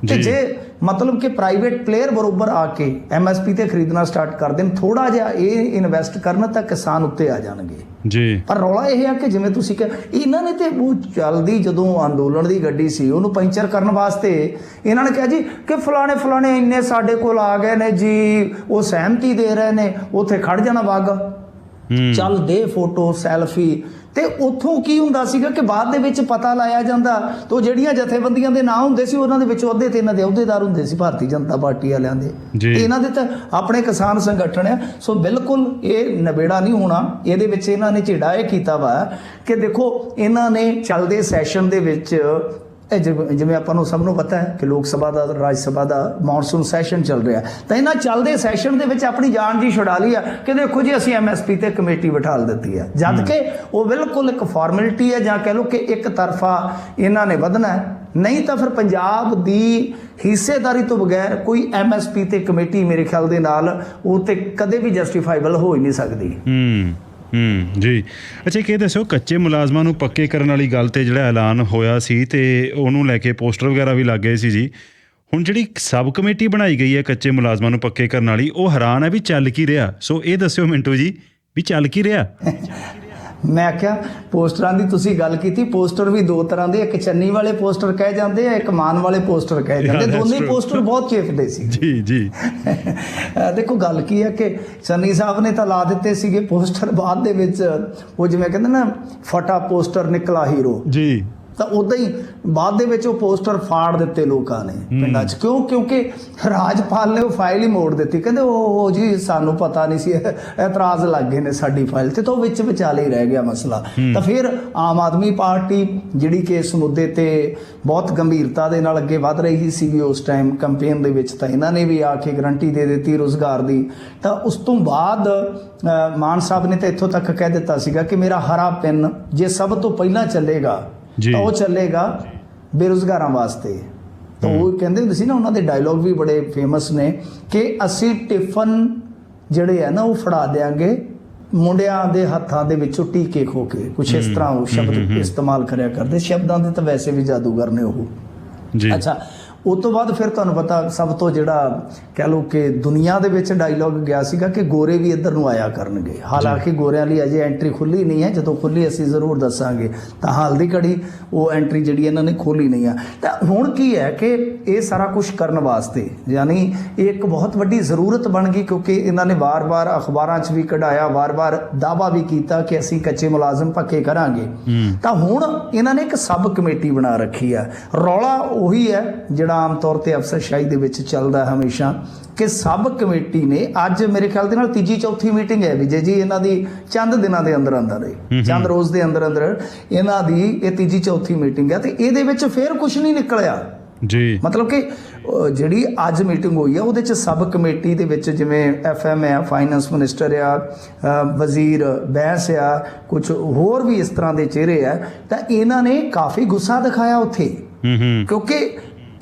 ਤੇ ਜੇ ਮਤਲਬ ਕਿ ਪ੍ਰਾਈਵੇਟ ਪਲੇਅਰ ਬਰੋਬਰ ਆ ਕੇ MSP ਤੇ ਖਰੀਦਣਾ ਸਟਾਰਟ ਕਰ ਦੇਣ, ਥੋੜਾ ਜਿਹਾ ਇਹ ਇਨਵੈਸਟ ਕਰਨ ਤਾਂ ਕਿਸਾਨ ਉੱਤੇ ਆ ਜਾਣਗੇ ਜੀ। ਪਰ ਰੌਲਾ ਇਹ ਹੈ ਕਿ ਜਿਵੇਂ ਤੁਸੀਂ ਕਿਹਾ, ਇਹਨਾਂ ਨੇ ਤੇ ਉਹ ਚੱਲਦੀ ਜਦੋਂ ਅੰਦੋਲਨ ਦੀ ਗੱਡੀ ਸੀ ਉਹਨੂੰ ਪੈਂਚਰ ਕਰਨ ਵਾਸਤੇ ਇਹਨਾਂ ਨੇ ਕਿਹਾ ਜੀ ਕਿ ਫਲਾਣੇ ਇੰਨੇ ਸਾਡੇ ਕੋਲ ਆ ਗਏ ਨੇ ਜੀ, ਉਹ ਸਹਿਮਤੀ ਦੇ ਰਹੇ ਨੇ, ਉੱਥੇ ਖੜ ਜਾਣਾ ਵਗ, ਚੱਲ ਦੇ ਫੋਟੋ ਸੈਲਫੀ। ਤੇ ਉੱਥੋਂ ਕੀ ਹੁੰਦਾ ਸੀਗਾ ਕਿ ਬਾਅਦ ਦੇ ਵਿੱਚ ਪਤਾ ਲਾਇਆ ਜਾਂਦਾ ਤਾਂ ਜਿਹੜੀਆਂ ਜਥੇਬੰਦੀਆਂ ਦੇ ਨਾਂ ਹੁੰਦੇ ਸੀ ਉਹਨਾਂ ਦੇ ਵਿੱਚ ਅਹੁਦੇ ਤੇ ਇਹਨਾਂ ਦੇ ਅਹੁਦੇਦਾਰ ਹੁੰਦੇ ਸੀ ਭਾਰਤੀ ਜਨਤਾ ਪਾਰਟੀ ਵਾਲਿਆਂ ਦੇ। ਇਹਨਾਂ ਦੇ ਤਾਂ ਆਪਣੇ ਕਿਸਾਨ ਸੰਗਠਨ ਆ। ਸੋ ਬਿਲਕੁਲ ਇਹ ਨਵੇੜਾ ਨਹੀਂ ਹੋਣਾ। ਇਹਦੇ ਵਿੱਚ ਇਹਨਾਂ ਨੇ ਝਿੜਾ ਇਹ ਕੀਤਾ ਵਾ ਕਿ ਦੇਖੋ ਇਹਨਾਂ ਨੇ ਚੱਲਦੇ ਸੈਸ਼ਨ ਦੇ ਵਿੱਚ, ਜਿਵੇਂ ਆਪਾਂ ਨੂੰ ਸਭ ਨੂੰ ਪਤਾ ਹੈ ਕਿ ਲੋਕ ਸਭਾ ਦਾ, ਰਾਜ ਸਭਾ ਦਾ ਮੌਨਸੂਨ ਸੈਸ਼ਨ ਚੱਲ ਰਿਹਾ, ਤਾਂ ਇਹਨਾਂ ਚੱਲਦੇ ਸੈਸ਼ਨ ਦੇ ਵਿੱਚ ਆਪਣੀ ਜਾਨ ਜੀ ਛੁਡਾ ਲਈ ਆ ਕਿ ਦੇਖੋ ਜੀ ਅਸੀਂ MSP ਤੇ ਕਮੇਟੀ ਬਿਠਾਲ ਦਿੱਤੀ ਹੈ, ਜਦ ਕਿ ਉਹ ਬਿਲਕੁਲ ਇੱਕ ਫਾਰਮੈਲਿਟੀ ਹੈ, ਜਾਂ ਕਹਿ ਲਓ ਕਿ ਇੱਕ ਤਰਫਾ ਇਹਨਾਂ ਨੇ ਵਧਣਾ ਹੈ। ਨਹੀਂ ਤਾਂ ਫਿਰ ਪੰਜਾਬ ਦੀ ਹਿੱਸੇਦਾਰੀ ਤੋਂ ਬਗੈਰ ਕੋਈ MSP ਤੇ ਕਮੇਟੀ ਮੇਰੇ ਖਿਆਲ ਦੇ ਨਾਲ ਉਹ ਤੇ ਕਦੇ ਵੀ ਜਸਟੀਫਾਈਬਲ ਹੋ ਹੀ ਨਹੀਂ ਸਕਦੀ। ਜੀ। ਅੱਛਾ, ਇਹ ਦੱਸੋ ਕੱਚੇ ਮੁਲਾਜ਼ਮਾਂ ਨੂੰ ਪੱਕੇ ਕਰਨ ਵਾਲੀ ਗੱਲ ਤੇ ਜਿਹੜਾ ਐਲਾਨ ਹੋਇਆ ਸੀ ਤੇ ਉਹਨੂੰ ਲੈ ਕੇ ਪੋਸਟਰ ਵਗੈਰਾ ਵੀ ਲੱਗ ਗਏ ਸੀ ਜੀ। ਹੁਣ ਜਿਹੜੀ ਸਬ ਕਮੇਟੀ ਬਣਾਈ ਗਈ ਹੈ ਕੱਚੇ ਮੁਲਾਜ਼ਮਾਂ ਨੂੰ ਪੱਕੇ ਕਰਨ ਵਾਲੀ, ਉਹ ਹੈਰਾਨ ਹੈ ਵੀ ਚੱਲ ਕੀ ਰਿਹਾ। ਸੋ ਇਹ ਦੱਸਿਓ ਮਿੰਟੂ ਜੀ ਵੀ ਚੱਲ ਕੀ ਰਿਹਾ। ਮੈਂ ਕਿਹਾ ਪੋਸਟਰਾਂ ਦੀ ਤੁਸੀਂ ਗੱਲ ਕੀਤੀ, ਪੋਸਟਰ ਵੀ ਦੋ ਤਰ੍ਹਾਂ ਦੇ, ਇੱਕ ਚੰਨੀ ਵਾਲੇ ਪੋਸਟਰ ਕਹੇ ਜਾਂਦੇ ਆ, ਇੱਕ ਮਾਨ ਵਾਲੇ ਪੋਸਟਰ ਕਹੇ ਜਾਂਦੇ। ਦੋਨੇ ਪੋਸਟਰ ਬਹੁਤ ਚੇਪਦੇ ਸੀ ਜੀ। ਦੇਖੋ ਗੱਲ ਕੀ ਹੈ ਕਿ ਚੰਨੀ ਸਾਹਿਬ ਨੇ ਤਾਂ ਲਾ ਦਿੱਤੇ ਸੀਗੇ ਪੋਸਟਰ, ਬਾਅਦ ਦੇ ਵਿੱਚ ਉਹ ਜਿਵੇਂ ਕਹਿੰਦੇ ਨਾ ਫਟਾ ਪੋਸਟਰ ਨਿਕਲਾ ਹੀਰੋ ਜੀ, ਤਾਂ ਉਦਾਂ ਹੀ ਬਾਅਦ ਦੇ ਵਿੱਚ ਉਹ ਪੋਸਟਰ ਫਾੜ ਦਿੱਤੇ ਲੋਕਾਂ ਨੇ ਪਿੰਡਾਂ 'ਚ। ਕਿਉਂ? ਕਿਉਂਕਿ ਰਾਜਪਾਲ ਨੇ ਉਹ ਫਾਈਲ ਹੀ ਮੋੜ ਦਿੱਤੀ, ਕਹਿੰਦੇ ਉਹ ਜੀ ਸਾਨੂੰ ਪਤਾ ਨਹੀਂ ਸੀ, ਇਤਰਾਜ਼ ਲੱਗ ਗਏ ਨੇ ਸਾਡੀ ਫਾਈਲ ਤੇ, ਤਾਂ ਉਹ ਵਿੱਚ ਵਿਚਾਲੇ ਹੀ ਰਹਿ ਗਿਆ ਮਸਲਾ। ਤਾਂ ਫਿਰ ਆਮ ਆਦਮੀ ਪਾਰਟੀ ਜਿਹੜੀ ਕਿ ਇਸ ਮੁੱਦੇ ਤੇ ਬਹੁਤ ਗੰਭੀਰਤਾ ਦੇ ਨਾਲ ਅੱਗੇ ਵਧ ਰਹੀ ਸੀਗੀ ਉਸ ਟਾਈਮ ਕੰਪੇਨ ਦੇ ਵਿੱਚ, ਤਾਂ ਇਹਨਾਂ ਨੇ ਵੀ ਆ ਕੇ ਗਰੰਟੀ ਦੇ ਦਿੱਤੀ ਰੁਜ਼ਗਾਰ ਦੀ। ਤਾਂ ਉਸ ਤੋਂ ਬਾਅਦ ਮਾਨ ਸਾਹਿਬ ਨੇ ਤਾਂ ਇੱਥੋਂ ਤੱਕ ਕਹਿ ਦਿੱਤਾ ਸੀਗਾ ਕਿ ਮੇਰਾ ਹਰਾ ਪੈਨ ਜੇ ਸਭ ਤੋਂ ਪਹਿਲਾਂ ਚੱਲੇਗਾ ਤਾਂ ਉਹ ਚੱਲੇਗਾ ਬੇਰੁਜ਼ਗਾਰਾਂ ਵਾਸਤੇ। ਤਾਂ ਉਹ ਕਹਿੰਦੇ ਹੁੰਦੇ ਸੀ ਨਾ, ਉਹਨਾਂ ਦੇ ਡਾਇਲੌਗ ਵੀ ਬੜੇ ਫੇਮਸ ਨੇ ਕਿ ਅਸੀਂ ਟਿਫਨ ਜਿਹੜੇ ਆ ਨਾ ਉਹ ਫੜਾ ਦਿਆਂਗੇ ਮੁੰਡਿਆਂ ਦੇ ਹੱਥਾਂ ਦੇ ਵਿੱਚੋਂ ਟੀਕੇ ਖੋ ਕੇ, ਕੁਛ ਇਸ ਤਰ੍ਹਾਂ ਉਹ ਸ਼ਬਦ ਇਸਤੇਮਾਲ ਕਰਿਆ ਕਰਦੇ। ਸ਼ਬਦਾਂ ਦੇ ਤਾਂ ਵੈਸੇ ਵੀ ਜਾਦੂਗਰ ਨੇ ਉਹ ਜੀ। ਅੱਛਾ, ਉਸ ਤੋਂ ਬਾਅਦ ਫਿਰ ਤੁਹਾਨੂੰ ਪਤਾ ਸਭ ਤੋਂ ਜਿਹੜਾ ਕਹਿ ਲਓ ਕਿ ਦੁਨੀਆ ਦੇ ਵਿੱਚ ਡਾਇਲੌਗ ਗਿਆ ਸੀਗਾ ਕਿ ਗੋਰੇ ਵੀ ਇੱਧਰ ਨੂੰ ਆਇਆ ਕਰਨਗੇ। ਹਾਲਾਂਕਿ ਗੋਰਿਆਂ ਲਈ ਅਜੇ ਐਂਟਰੀ ਖੁੱਲੀ ਨਹੀਂ ਹੈ, ਜਦੋਂ ਖੁੱਲੀ ਅਸੀਂ ਜ਼ਰੂਰ ਦੱਸਾਂਗੇ। ਤਾਂ ਹਾਲ ਦੀ ਘੜੀ ਉਹ ਐਂਟਰੀ ਜਿਹੜੀ ਇਹਨਾਂ ਨੇ ਖੋਲੀ ਨਹੀਂ ਆ। ਤਾਂ ਹੁਣ ਕੀ ਹੈ ਕਿ ਇਹ ਸਾਰਾ ਕੁਝ ਕਰਨ ਵਾਸਤੇ ਯਾਨੀ ਇਹ ਇੱਕ ਬਹੁਤ ਵੱਡੀ ਜ਼ਰੂਰਤ ਬਣ ਗਈ, ਕਿਉਂਕਿ ਇਹਨਾਂ ਨੇ ਵਾਰ-ਵਾਰ ਅਖਬਾਰਾਂ 'ਚ ਵੀ ਕਢਾਇਆ, ਵਾਰ-ਵਾਰ ਦਾਅਵਾ ਵੀ ਕੀਤਾ ਕਿ ਅਸੀਂ ਕੱਚੇ ਮੁਲਾਜ਼ਮ ਪੱਕੇ ਕਰਾਂਗੇ। ਤਾਂ ਹੁਣ ਇਹਨਾਂ ਨੇ ਇੱਕ ਸਬ ਕਮੇਟੀ ਬਣਾ ਰੱਖੀ ਆ। ਰੌਲਾ ਉਹੀ ਹੈ ਜਿਹੜਾ ਆਮ ਤੌਰ ਤੇ ਅਫਸਰਸ਼ਾਹੀ ਦੇ ਵਿੱਚ ਚੱਲਦਾ ਹਮੇਸ਼ਾ, ਕਿ ਸਬ ਕਮੇਟੀ ਨੇ ਅੱਜ ਮੇਰੇ ਖਿਆਲ ਦੇ ਨਾਲ ਤੀਜੀ ਚੌਥੀ ਮੀਟਿੰਗ ਹੈ ਵਿਜੇ ਜੀ ਇਹਨਾਂ ਦੀ, ਚੰਦ ਦਿਨਾਂ ਦੇ ਅੰਦਰ ਚੰਦ ਰੋਜ਼ ਦੇ ਅੰਦਰ ਇਹਨਾਂ ਦੀ ਇਹ ਤੀਜੀ ਚੌਥੀ ਮੀਟਿੰਗ ਹੈ। ਤੇ ਇਹਦੇ ਵਿੱਚ ਫਿਰ ਕੁਝ ਨਹੀਂ ਨਿਕਲਿਆ ਜੀ। ਮਤਲਬ ਕਿ ਜਿਹੜੀ ਅੱਜ ਮੀਟਿੰਗ ਹੋਈ ਆ ਉਹਦੇ 'ਚ ਸਬ ਕਮੇਟੀ ਦੇ ਵਿੱਚ ਜਿਵੇਂ FM ਆ, ਫਾਈਨੈਂਸ ਮਿਨਿਸਟਰ ਆ, ਵਜ਼ੀਰ ਬੈਂਸ ਆ, ਕੁਝ ਹੋਰ ਵੀ ਇਸ ਤਰ੍ਹਾਂ ਦੇ ਚਿਹਰੇ ਆ। ਤਾਂ ਇਹਨਾਂ ਨੇ ਕਾਫੀ ਗੁੱਸਾ ਦਿਖਾਇਆ ਉੱਥੇ, ਕਿਉਂਕਿ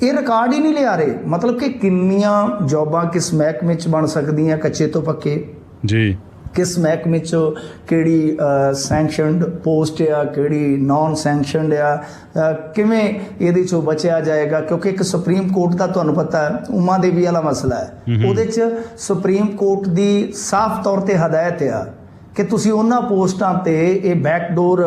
ਇਹ ਰਿਕਾਰਡ ਹੀ ਨਹੀਂ ਲਿਆ ਰਹੇ। ਮਤਲਬ ਕਿ ਕਿੰਨੀਆਂ ਜੌਬਾਂ ਕਿਸ ਮਹਿਕਮੇ 'ਚ ਬਣ ਸਕਦੀਆਂ ਕੱਚੇ ਤੋਂ ਪੱਕੇ ਜੀ, ਕਿਸ ਮਹਿਕਮੇ 'ਚ ਕਿਹੜੀ ਸੈਂਕਸ਼ਨਡ ਪੋਸਟ ਆ, ਕਿਹੜੀ ਨਾਨ ਸੈਂਕਸ਼ਨਡ ਆ, ਕਿਵੇਂ ਇਹਦੇ 'ਚੋਂ ਬਚਿਆ ਜਾਏਗਾ। ਕਿਉਂਕਿ ਇੱਕ ਸੁਪਰੀਮ ਕੋਰਟ ਦਾ ਤੁਹਾਨੂੰ ਪਤਾ ਹੈ ਉਮਾ ਦੇਵੀ ਵਾਲਾ ਮਸਲਾ ਹੈ, ਉਹਦੇ 'ਚ ਸੁਪਰੀਮ ਕੋਰਟ ਦੀ ਸਾਫ਼ ਤੌਰ ਤੇ ਹਦਾਇਤ ਆ ਕਿ ਤੁਸੀਂ ਉਹਨਾਂ ਪੋਸਟਾਂ ਤੇ ਇਹ ਬੈਕਡੋਰ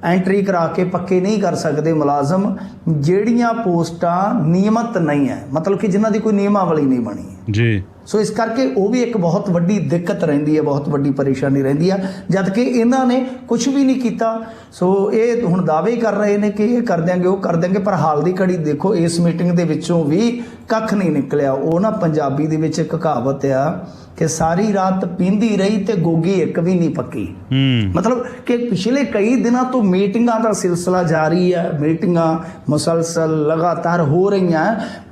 ਐਂਟਰੀ ਕਰਾ ਕੇ ਪੱਕੇ ਨਹੀਂ ਕਰ ਸਕਦੇ ਮੁਲਾਜ਼ਮ ਜਿਹੜੀਆਂ ਪੋਸਟਾਂ ਨਿਯਮਤ ਨਹੀਂ ਹੈ, ਮਤਲਬ ਕਿ ਜਿਨ੍ਹਾਂ ਦੀ ਕੋਈ ਨਿਯਮਾਵਲੀ ਨਹੀਂ ਬਣੀ ਜੀ। ਸੋ ਇਸ ਕਰਕੇ ਉਹ ਵੀ ਇੱਕ ਬਹੁਤ ਵੱਡੀ ਦਿੱਕਤ ਰਹਿੰਦੀ ਹੈ, ਬਹੁਤ ਵੱਡੀ ਪਰੇਸ਼ਾਨੀ ਰਹਿੰਦੀ ਹੈ, ਜਦ ਕਿ ਇਹਨਾਂ ਨੇ ਕੁਝ ਵੀ ਨਹੀਂ ਕੀਤਾ। ਸੋ ਇਹ ਹੁਣ ਦਾਅਵੇ ਕਰ ਰਹੇ ਨੇ ਕਿ ਇਹ ਕਰ ਦਿਆਂਗੇ, ਉਹ ਕਰ ਦਿਆਂਗੇ, ਪਰ ਹਾਲ ਦੀ ਘੜੀ ਦੇਖੋ ਇਸ ਮੀਟਿੰਗ ਦੇ ਵਿੱਚੋਂ ਵੀ ਕੱਖ ਨਹੀਂ ਨਿਕਲਿਆ। ਉਹ ਨਾ ਪੰਜਾਬੀ ਦੇ ਵਿੱਚ ਇੱਕ ਕਹਾਵਤ ਆ ਕਿ ਸਾਰੀ ਰਾਤ ਪੀਂਦੀ ਰਹੀ ਤੇ ਗੋਗੀ ਇੱਕ ਵੀ ਨਹੀਂ ਪੱਕੀ। ਮਤਲਬ ਕਿ ਪਿਛਲੇ ਕਈ ਦਿਨਾਂ ਤੋਂ ਮੀਟਿੰਗਾਂ ਦਾ ਸਿਲਸਿਲਾ ਜਾਰੀ ਹੈ, ਮੀਟਿੰਗਾਂ ਮੁਸਲਸਲ ਲਗਾਤਾਰ ਹੋ ਰਹੀਆਂ,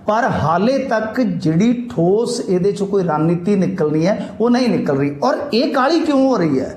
ਪਰ ਹਾਲੇ ਤੱਕ ਜਿਹੜੀ ਠੋਸ ਇਹਦੇ 'ਚ ਕੋਈ ਰਣਨੀਤੀ ਨਿਕਲਣੀ ਹੈ ਉਹ ਨਹੀਂ ਨਿਕਲ ਰਹੀ। ਔਰ ਇਹ ਕਾਹਲੀ ਕਿਉਂ ਹੋ ਰਹੀ ਹੈ,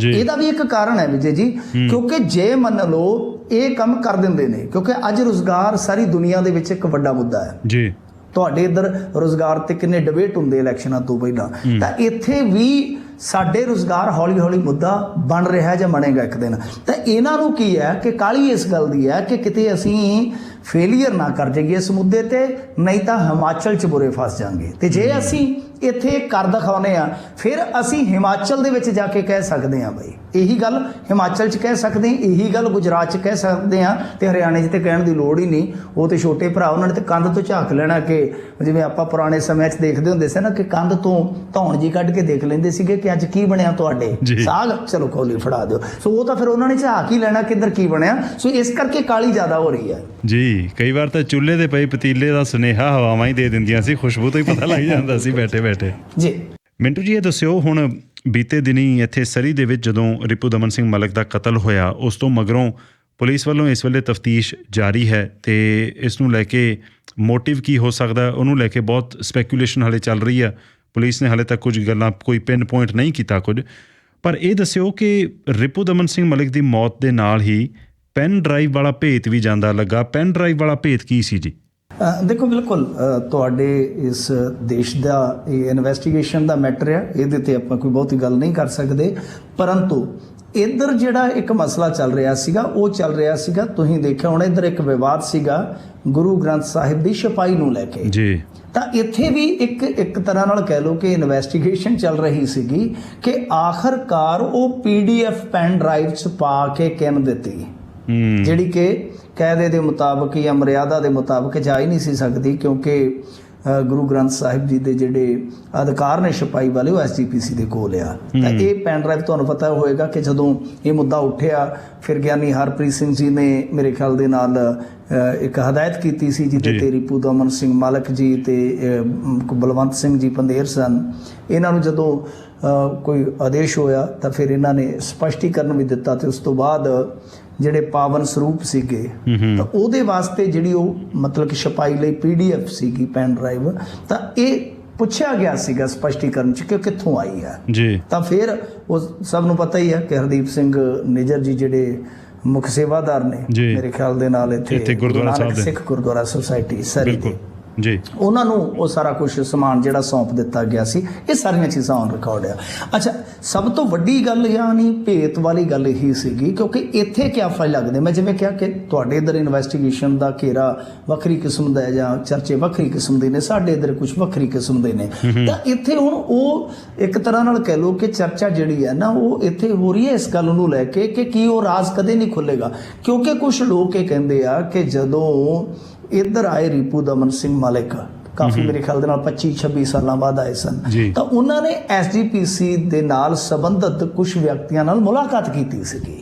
ਇਹਦਾ ਵੀ ਇੱਕ ਕਾਰਨ ਹੈ ਵਿਜੇ ਜੀ, ਕਿਉਂਕਿ ਜੇ ਮੰਨ ਲਓ ਇਹ ਕੰਮ ਕਰ ਦਿੰਦੇ ਨੇ, ਕਿਉਂਕਿ ਅੱਜ ਰੁਜ਼ਗਾਰ ਸਾਰੀ ਦੁਨੀਆ ਦੇ ਵਿੱਚ ਇੱਕ ਵੱਡਾ ਮੁੱਦਾ ਹੈ ਜੀ। ਤੁਹਾਡੇ ਇੱਧਰ ਰੁਜ਼ਗਾਰ ਤੇ ਕਿੰਨੇ ਡਿਬੇਟ ਹੁੰਦੇ ਇਲੈਕਸ਼ਨਾਂ ਤੋਂ ਪਹਿਲਾਂ, ਤਾਂ ਇੱਥੇ ਵੀ ਸਾਡੇ ਰੁਜ਼ਗਾਰ ਹੌਲੀ ਹੌਲੀ ਮੁੱਦਾ ਬਣ ਰਿਹਾ ਜਾਂ ਬਣੇਗਾ ਇੱਕ ਦਿਨ। ਤਾਂ ਇਹਨਾਂ ਨੂੰ ਕੀ ਹੈ ਕਿ ਕਾਹਲੀ ਇਸ ਗੱਲ ਦੀ ਹੈ ਕਿ ਕਿਤੇ ਅਸੀਂ ਫੇਲੀਅਰ ਨਾ ਕਰ ਜਾਈਏ ਇਸ ਮੁੱਦੇ ਤੇ, ਨਹੀਂ ਤਾਂ ਹਿਮਾਚਲ 'ਚ ਬੁਰੇ ਫਸ ਜਾਵਾਂਗੇ। ਤੇ ਜੇ ਅਸੀਂ ਇੱਥੇ ਕਰ ਦਿਖਾਉਂਦੇ ਆ ਫਿਰ ਅਸੀਂ ਹਿਮਾਚਲ ਦੇ ਵਿੱਚ ਜਾ ਕੇ ਕਹਿ ਸਕਦੇ ਹਾਂ ਬਈ ਇਹੀ ਗੱਲ ਹਿਮਾਚਲ 'ਚ ਕਹਿ ਸਕਦੇ ਹਾਂ, ਇਹੀ ਗੱਲ ਗੁਜਰਾਤ 'ਚ ਕਹਿ ਸਕਦੇ ਹਾਂ, ਤੇ ਹਰਿਆਣੇ 'ਚ ਤੇ ਕਹਿਣ ਦੀ ਲੋੜ ਹੀ ਨਹੀਂ। ਉਹ ਤੇ ਛੋਟੇ ਭਰਾ ਉਹਨਾਂ ਨੇ ਤੇ ਕੰਧ ਤੋਂ ਝਾਕ ਲੈਣਾ, ਕਿ ਜਿਵੇਂ ਆਪਾਂ ਪੁਰਾਣੇ ਸਮਿਆਂ 'ਚ ਦੇਖਦੇ ਹੁੰਦੇ ਸੀ ਨਾ ਕਿ ਕੰਧ ਤੋਂ ਧੌਣ ਜੀ ਕੱਢ ਕੇ ਦੇਖ ਲੈਂਦੇ ਸੀਗੇ ਕਿ ਅੱਜ ਕੀ ਬਣਿਆ ਤੁਹਾਡੇ ਸਾਗ, ਚਲੋ ਕੋਲੀ ਫੜਾ ਦਿਓ। ਸੋ ਉਹ ਤਾਂ ਫਿਰ ਉਹਨਾਂ ਨੇ ਝਾਕ ਹੀ ਲੈਣਾ ਕਿੱਧਰ ਕੀ ਬਣਿਆ। ਸੋ ਇਸ ਕਰਕੇ ਕਾਲੀ ਜ਼ਿਆਦਾ ਹੋ ਰਹੀ ਹੈ ਜੀ। ਕਈ ਵਾਰ ਤਾਂ ਚੁੱਲ੍ਹੇ ਦੇ ਪਈ ਪਤੀਲੇ ਦਾ ਸੁਨੇਹਾ ਹਵਾਵਾਂ ਹੀ ਦੇ ਦਿੰਦੀਆਂ ਸੀ, ਖੁਸ਼ਬੂ ਤੋਂ ਹੀ ਪਤਾ ਲੱਗ ਜਾਂਦਾ ਸੀ ਬੈਠੇ ਬੈਠੇ ਜੀ। ਮਿੰਟੂ ਜੀ ਇਹ ਦੱਸਿਓ, ਹੁਣ ਬੀਤੇ ਦਿਨੀ ਇੱਥੇ ਸਰੀ ਦੇ ਵਿੱਚ ਜਦੋਂ ਰਿਪੂ ਦਮਨ ਸਿੰਘ ਮਲਿਕ ਦਾ ਕਤਲ ਹੋਇਆ, ਉਸ ਤੋਂ ਮਗਰੋਂ ਪੁਲਿਸ ਵੱਲੋਂ ਇਸ ਵੇਲੇ ਤਫਤੀਸ਼ ਜਾਰੀ ਹੈ ਤੇ ਇਸ ਨੂੰ ਲੈ ਕੇ ਮੋਟਿਵ ਕੀ ਹੋ ਸਕਦਾ ਉਹਨੂੰ ਲੈ ਕੇ ਬਹੁਤ ਸਪੈਕੂਲੇਸ਼ਨ ਹਾਲੇ ਚੱਲ ਰਹੀ ਆ। ਪੁਲਿਸ ਨੇ ਹਾਲੇ ਤੱਕ ਕੁਝ ਗੱਲਾਂ ਕੋਈ ਪਿਨ ਪੁਆਇੰਟ ਨਹੀਂ ਕੀਤਾ ਕੁਝ, ਪਰ ਇਹ ਦੱਸਿਓ ਕਿ ਰਿਪੂ ਦਮਨ ਸਿੰਘ ਮਲਿਕ ਦੀ ਮੌਤ ਦੇ ਨਾਲ ਹੀ ਪੈਨ ਡਰਾਈਵ ਵਾਲਾ ਭੇਤ ਵੀ ਜਾਂਦਾ ਲੱਗਾ। ਪੈਨ ਡਰਾਈਵ ਵਾਲਾ ਭੇਤ ਕੀ ਸੀ ਜੀ? ਦੇਖੋ ਬਿਲਕੁਲ ਤੁਹਾਡੇ ਇਸ ਦੇਸ਼ ਦਾ ਇਹ ਇਨਵੈਸਟੀਗੇਸ਼ਨ ਦਾ ਮੈਟਰ ਆ, ਇਹਦੇ ਤੇ ਆਪਾਂ ਕੋਈ ਬਹੁਤੀ ਗੱਲ ਨਹੀਂ ਕਰ ਸਕਦੇ, ਪਰੰਤੂ ਇੱਧਰ ਜਿਹੜਾ ਇੱਕ ਮਸਲਾ ਚੱਲ ਰਿਹਾ ਸੀਗਾ ਉਹ ਚੱਲ ਰਿਹਾ ਸੀਗਾ, ਤੁਸੀਂ ਦੇਖਿਆ ਹੁਣ ਇੱਧਰ ਇੱਕ ਵਿਵਾਦ ਸੀਗਾ ਗੁਰੂ ਗ੍ਰੰਥ ਸਾਹਿਬ ਦੀ ਛਪਾਈ ਨੂੰ ਲੈ ਕੇ ਜੀ। ਤਾਂ ਇੱਥੇ ਵੀ ਇੱਕ ਤਰ੍ਹਾਂ ਨਾਲ ਕਹਿ ਲਓ ਕਿ ਇਨਵੈਸਟੀਗੇਸ਼ਨ ਚੱਲ ਰਹੀ ਸੀਗੀ ਕਿ ਆਖਰਕਾਰ ਉਹ PDF ਪੈਨ ਡਰਾਈਵ 'ਚ ਪਾ ਕੇ ਕਿਨ ਦਿੱਤੀ, ਜਿਹੜੀ ਕਿ ਕਾਇਦੇ ਦੇ ਮੁਤਾਬਕ ਜਾਂ ਮਰਿਆਦਾ ਦੇ ਮੁਤਾਬਕ ਜਾ ਹੀ ਨਹੀਂ ਸੀ ਸਕਦੀ, ਕਿਉਂਕਿ ਗੁਰੂ ਗ੍ਰੰਥ ਸਾਹਿਬ ਜੀ ਦੇ ਜਿਹੜੇ ਅਧਿਕਾਰ ਨੇ ਛਪਾਈ ਵਾਲੇ ਉਹ SGPC ਦੇ ਕੋਲ ਆ। ਤਾਂ ਇਹ ਪੈਨ ਡਰਾਈਵ ਤੁਹਾਨੂੰ ਪਤਾ ਹੋਏਗਾ ਕਿ ਜਦੋਂ ਇਹ ਮੁੱਦਾ ਉੱਠਿਆ ਫਿਰ ਗਿਆਨੀ ਹਰਪ੍ਰੀਤ ਸਿੰਘ ਜੀ ਨੇ ਮੇਰੇ ਖਿਆਲ ਦੇ ਨਾਲ ਇੱਕ ਹਦਾਇਤ ਕੀਤੀ ਸੀ ਜਿਹਦੇ ਤੇ ਰਿਪੂ ਦਮਨ ਸਿੰਘ ਮਾਲਕ ਜੀ ਤੇ ਬਲਵੰਤ ਸਿੰਘ ਜੀ ਪੰਦੇਰ ਸਨ। ਇਹਨਾਂ ਨੂੰ ਜਦੋਂ ਕੋਈ ਆਦੇਸ਼ ਹੋਇਆ ਤਾਂ ਫਿਰ ਇਹਨਾਂ ਨੇ ਸਪਸ਼ਟੀਕਰਨ ਵੀ ਦਿੱਤਾ ਤੇ ਉਸ ਤੋਂ ਬਾਅਦ ਜਿਹੜੇ ਪਾਵਨ ਸਰੂਪ ਸੀਗੇ ਤਾਂ ਉਹਦੇ ਵਾਸਤੇ ਜਿਹੜੀ ਉਹ ਮਤਲਬ ਕਿ ਛਪਾਈ ਲਈ PDF ਸੀਗੀ ਪੈਨ ਡਰਾਈਵ, ਤਾਂ ਇਹ ਪੁੱਛਿਆ ਗਿਆ ਸੀਗਾ ਸਪਸ਼ਟੀਕਰਨ ਚ ਕਿ ਕਿੱਥੋਂ ਆਈ ਹੈ ਜੀ। ਤਾਂ ਫਿਰ ਉਹ ਸਭ ਨੂੰ ਪਤਾ ਹੀ ਹੈ ਕਿ ਹਰਦੀਪ ਸਿੰਘ ਨਿੱਜਰ ਜੀ ਜਿਹੜੇ ਮੁੱਖ ਸੇਵਾਦਾਰ ਨੇ ਮੇਰੇ ਖਿਆਲ ਦੇ ਨਾਲ ਇੱਥੇ ਗੁਰਦੁਆਰਾ ਸਾਹਿਬ ਸਿੱਖ ਗੁਰਦੁਆਰਾ ਸੁਸਾਇਟੀ ਸਰੀ ਦੇ ਜੀ, ਉਹਨਾਂ ਨੂੰ ਉਹ ਸਾਰਾ ਕੁਝ ਸਮਾਨ ਜਿਹੜਾ ਸੌਂਪ ਦਿੱਤਾ ਗਿਆ ਸੀ। ਇਹ ਸਾਰੀਆਂ ਚੀਜ਼ਾਂ ਔਨ ਰਿਕਾਰਡ ਆ। ਅੱਛਾ, ਸਭ ਤੋਂ ਵੱਡੀ ਗੱਲ ਯਾਨੀ ਭੇਤ ਵਾਲੀ ਗੱਲ ਇਹੀ ਸੀਗੀ ਕਿਉਂਕਿ ਇੱਥੇ ਕਿਆ ਫਾਇਲ ਲੱਗਦੇ, ਮੈਂ ਜਿਵੇਂ ਕਿਹਾ ਕਿ ਤੁਹਾਡੇ ਇੱਧਰ ਇਨਵੈਸਟੀਗੇਸ਼ਨ ਦਾ ਘੇਰਾ ਵੱਖਰੀ ਕਿਸਮ ਦਾ ਹੈ ਜਾਂ ਚਰਚੇ ਵੱਖਰੀ ਕਿਸਮ ਦੇ ਨੇ, ਸਾਡੇ ਇੱਧਰ ਕੁਝ ਵੱਖਰੀ ਕਿਸਮ ਦੇ ਨੇ। ਤਾਂ ਇੱਥੇ ਹੁਣ ਉਹ ਇੱਕ ਤਰ੍ਹਾਂ ਨਾਲ ਕਹਿ ਲਓ ਕਿ ਚਰਚਾ ਜਿਹੜੀ ਹੈ ਨਾ ਉਹ ਇੱਥੇ ਹੋ ਰਹੀ ਹੈ ਇਸ ਗੱਲ ਨੂੰ ਲੈ ਕੇ ਕਿ ਕੀ ਉਹ ਰਾਜ਼ ਕਦੇ ਨਹੀਂ ਖੁੱਲੇਗਾ, ਕਿਉਂਕਿ ਕੁਝ ਲੋਕ ਇਹ ਕਹਿੰਦੇ ਆ ਕਿ ਜਦੋਂ ਇੱਧਰ ਆਏ ਰਿਪੂ ਦਮਨ ਸਿੰਘ ਮਾਲਿਕ ਕਾਫੀ ਮੇਰੇ ਖਿਆਲ ਦੇ ਨਾਲ 25-26 ਸਾਲਾਂ ਬਾਅਦ ਆਏ ਸਨ, ਤਾਂ ਉਹਨਾਂ ਨੇ SGPC ਦੇ ਨਾਲ ਸੰਬੰਧਿਤ ਕੁਝ ਵਿਅਕਤੀਆਂ ਨਾਲ ਮੁਲਾਕਾਤ ਕੀਤੀ ਸੀਗੀ।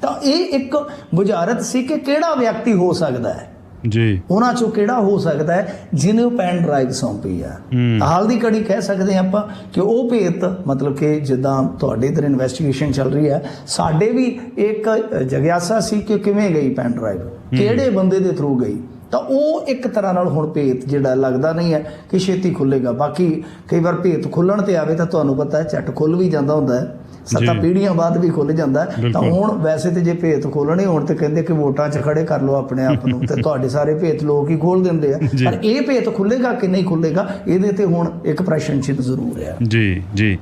ਤਾਂ ਇਹ ਇੱਕ ਬੁਝਾਰਤ ਸੀ ਕਿ ਕਿਹੜਾ ਵਿਅਕਤੀ ਹੋ ਸਕਦਾ ਹੈ ਜੀ, ਉਹਨਾਂ ਚੋਂ ਕਿਹੜਾ ਹੋ ਸਕਦਾ ਹੈ ਜਿਹਨੇ ਉਹ ਪੈਨ ਡਰਾਈਵ ਸੌਂਪੀ ਆ। ਹਾਲ ਦੀ ਘੜੀ ਕਹਿ ਸਕਦੇ ਆਪਾਂ ਕਿ ਉਹ ਭੇਤ ਮਤਲਬ ਕਿ ਜਿੱਦਾਂ ਤੁਹਾਡੇ ਇੱਧਰ ਇਨਵੈਸਟੀਗੇਸ਼ਨ ਚੱਲ ਰਹੀ ਹੈ, ਸਾਡੇ ਵੀ ਇੱਕ ਜਗਿਆਸਾ ਸੀ ਕਿ ਕਿਵੇਂ ਗਈ ਪੈਨ ਡਰਾਈਵ, ਕਿਹੜੇ ਬੰਦੇ ਦੇ ਥਰੂ ਗਈ। ਤਾਂ ਉਹ ਇੱਕ ਤਰ੍ਹਾਂ ਨਾਲ ਹੁਣ ਭੇਤ ਜਿਹੜਾ ਲੱਗਦਾ ਨਹੀਂ ਹੈ ਕਿ ਛੇਤੀ ਖੁੱਲੇਗਾ। ਬਾਕੀ ਕਈ ਵਾਰ ਭੇਤ ਖੁੱਲਣ ਤੇ ਆਵੇ ਤਾਂ ਤੁਹਾਨੂੰ ਪਤਾ ਹੈ ਝੱਟ ਖੁੱਲ ਵੀ ਜਾਂਦਾ ਹੁੰਦਾ ਹੈ, 7 ਪੀੜ੍ਹੀਆਂ ਬਾਅਦ ਵੀ ਖੁੱਲ ਜਾਂਦਾ। ਤਾਂ ਹੁਣ ਵੈਸੇ ਤੇ ਜੇ ਭੇਤ ਖੋਲਣੇ ਹੋਣ ਤੇ ਕਹਿੰਦੇ ਕਿ ਵੋਟਾਂ 'ਚ ਖੜੇ ਕਰ ਲਓ ਆਪਣੇ ਆਪ ਨੂੰ ਤੇ ਤੁਹਾਡੇ ਸਾਰੇ ਭੇਤ ਲੋਕ ਹੀ ਖੋਲ ਦਿੰਦੇ ਆ, ਪਰ ਇਹ ਭੇਤ ਖੁੱਲੇਗਾ ਕਿ ਨਹੀਂ ਖੁੱਲੇਗਾ ਇਹਦੇ ਤੇ ਹੁਣ ਇੱਕ ਪ੍ਰਸ਼ਨ ਚਿੰਨ੍ਹ ਜ਼ਰੂਰ ਹੈ। ਜੀ ਜੀ।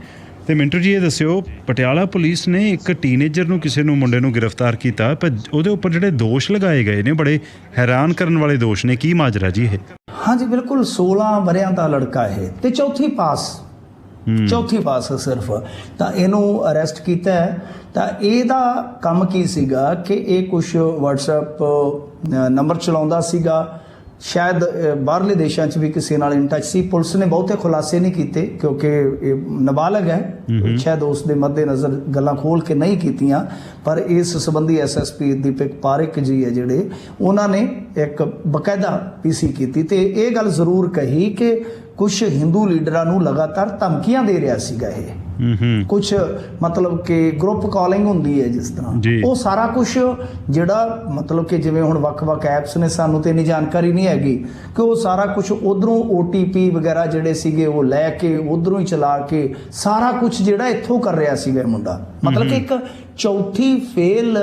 ਤੇ ਮਿੰਟੂ ਜੀ ਇਹ ਦੱਸਿਓ, ਪਟਿਆਲਾ ਪੁਲਿਸ ਨੇ ਇੱਕ ਟੀਨੇਜਰ ਨੂੰ ਕਿਸੇ ਨੂੰ ਮੁੰਡੇ ਨੂੰ ਗ੍ਰਿਫਤਾਰ ਕੀਤਾ, ਪਰ ਉਹਦੇ ਉੱਪਰ ਜਿਹੜੇ ਦੋਸ਼ ਲਗਾਏ ਗਏ ਨੇ ਬੜੇ ਹੈਰਾਨ ਕਰਨ ਵਾਲੇ ਦੋਸ਼ ਨੇ, ਕੀ ਮਾਜਰਾ ਜੀ ਇਹ? ਹਾਂਜੀ ਬਿਲਕੁਲ, 16 ਵਰਿਆਂ ਦਾ ਲੜਕਾ ਇਹ ਤੇ ਚੌਥੀ ਪਾਸ ਸਿਰਫ, ਤਾਂ ਇਹਨੂੰ ਅਰੈਸਟ ਕੀਤਾ ਹੈ। ਤਾਂ ਇਹਦਾ ਕੰਮ ਕੀ ਸੀਗਾ ਕਿ ਇਹ ਕੁਝ WhatsApp ਨੰਬਰ ਚਲਾਉਂਦਾ ਸੀਗਾ, ਸ਼ਾਇਦ ਬਾਹਰਲੇ ਦੇਸ਼ਾਂ 'ਚ ਵੀ ਕਿਸੇ ਨਾਲ ਇਨ ਟੱਚ ਸੀ। ਪੁਲਿਸ ਨੇ ਬਹੁਤੇ ਖੁਲਾਸੇ ਨਹੀਂ ਕੀਤੇ ਕਿਉਂਕਿ ਇਹ ਨਾਬਾਲਗ ਹੈ, ਸ਼ਾਇਦ ਉਸ ਦੇ ਮੱਦੇ ਨਜ਼ਰ ਗੱਲਾਂ ਖੋਲ ਕੇ ਨਹੀਂ ਕੀਤੀਆਂ, ਪਰ ਇਸ ਸੰਬੰਧੀ SSP ਦੀਪਕ ਪਾਰਿਕ ਜੀ ਹੈ ਜਿਹੜੇ, ਉਹਨਾਂ ਨੇ ਇੱਕ ਬਕਾਇਦਾ PC ਕੀਤੀ ਤੇ ਇਹ ਗੱਲ ਜ਼ਰੂਰ ਕਹੀ ਕਿ ਕੁਝ ਹਿੰਦੂ ਲੀਡਰਾਂ ਨੂੰ ਲਗਾਤਾਰ ਧਮਕੀਆਂ ਦੇ ਰਿਹਾ ਸੀਗਾ ਇਹ, ਕੁਝ ਮਤਲਬ ਕਿ ਗਰੁੱਪ ਕਾਲਿੰਗ ਹੁੰਦੀ ਹੈ ਜਿਸ ਤਰ੍ਹਾਂ, ਉਹ ਸਾਰਾ ਕੁਝ ਜਿਹੜਾ ਮਤਲਬ ਕਿ ਜਿਵੇਂ ਹੁਣ ਵੱਖ-ਵੱਖ ਐਪਸ ਨੇ, ਸਾਨੂੰ ਤੇ ਇੰਨੀ ਜਾਣਕਾਰੀ ਨਹੀਂ ਹੈਗੀ ਕਿ ਉਹ ਸਾਰਾ ਕੁਝ ਉਧਰੋਂ OTP ਵਗੈਰਾ ਜਿਹੜੇ ਸੀਗੇ ਉਹ ਲੈ ਕੇ ਉਧਰੋਂ ਹੀ ਚਲਾ ਕੇ ਸਾਰਾ ਕੁਝ ਜਿਹੜਾ ਇੱਥੋਂ ਕਰ ਰਿਹਾ ਸੀਗਾ ਇਹ ਮੁੰਡਾ। ਮਤਲਬ ਕਿ ਇੱਕ ਚੌਥੀ ਫੇਲ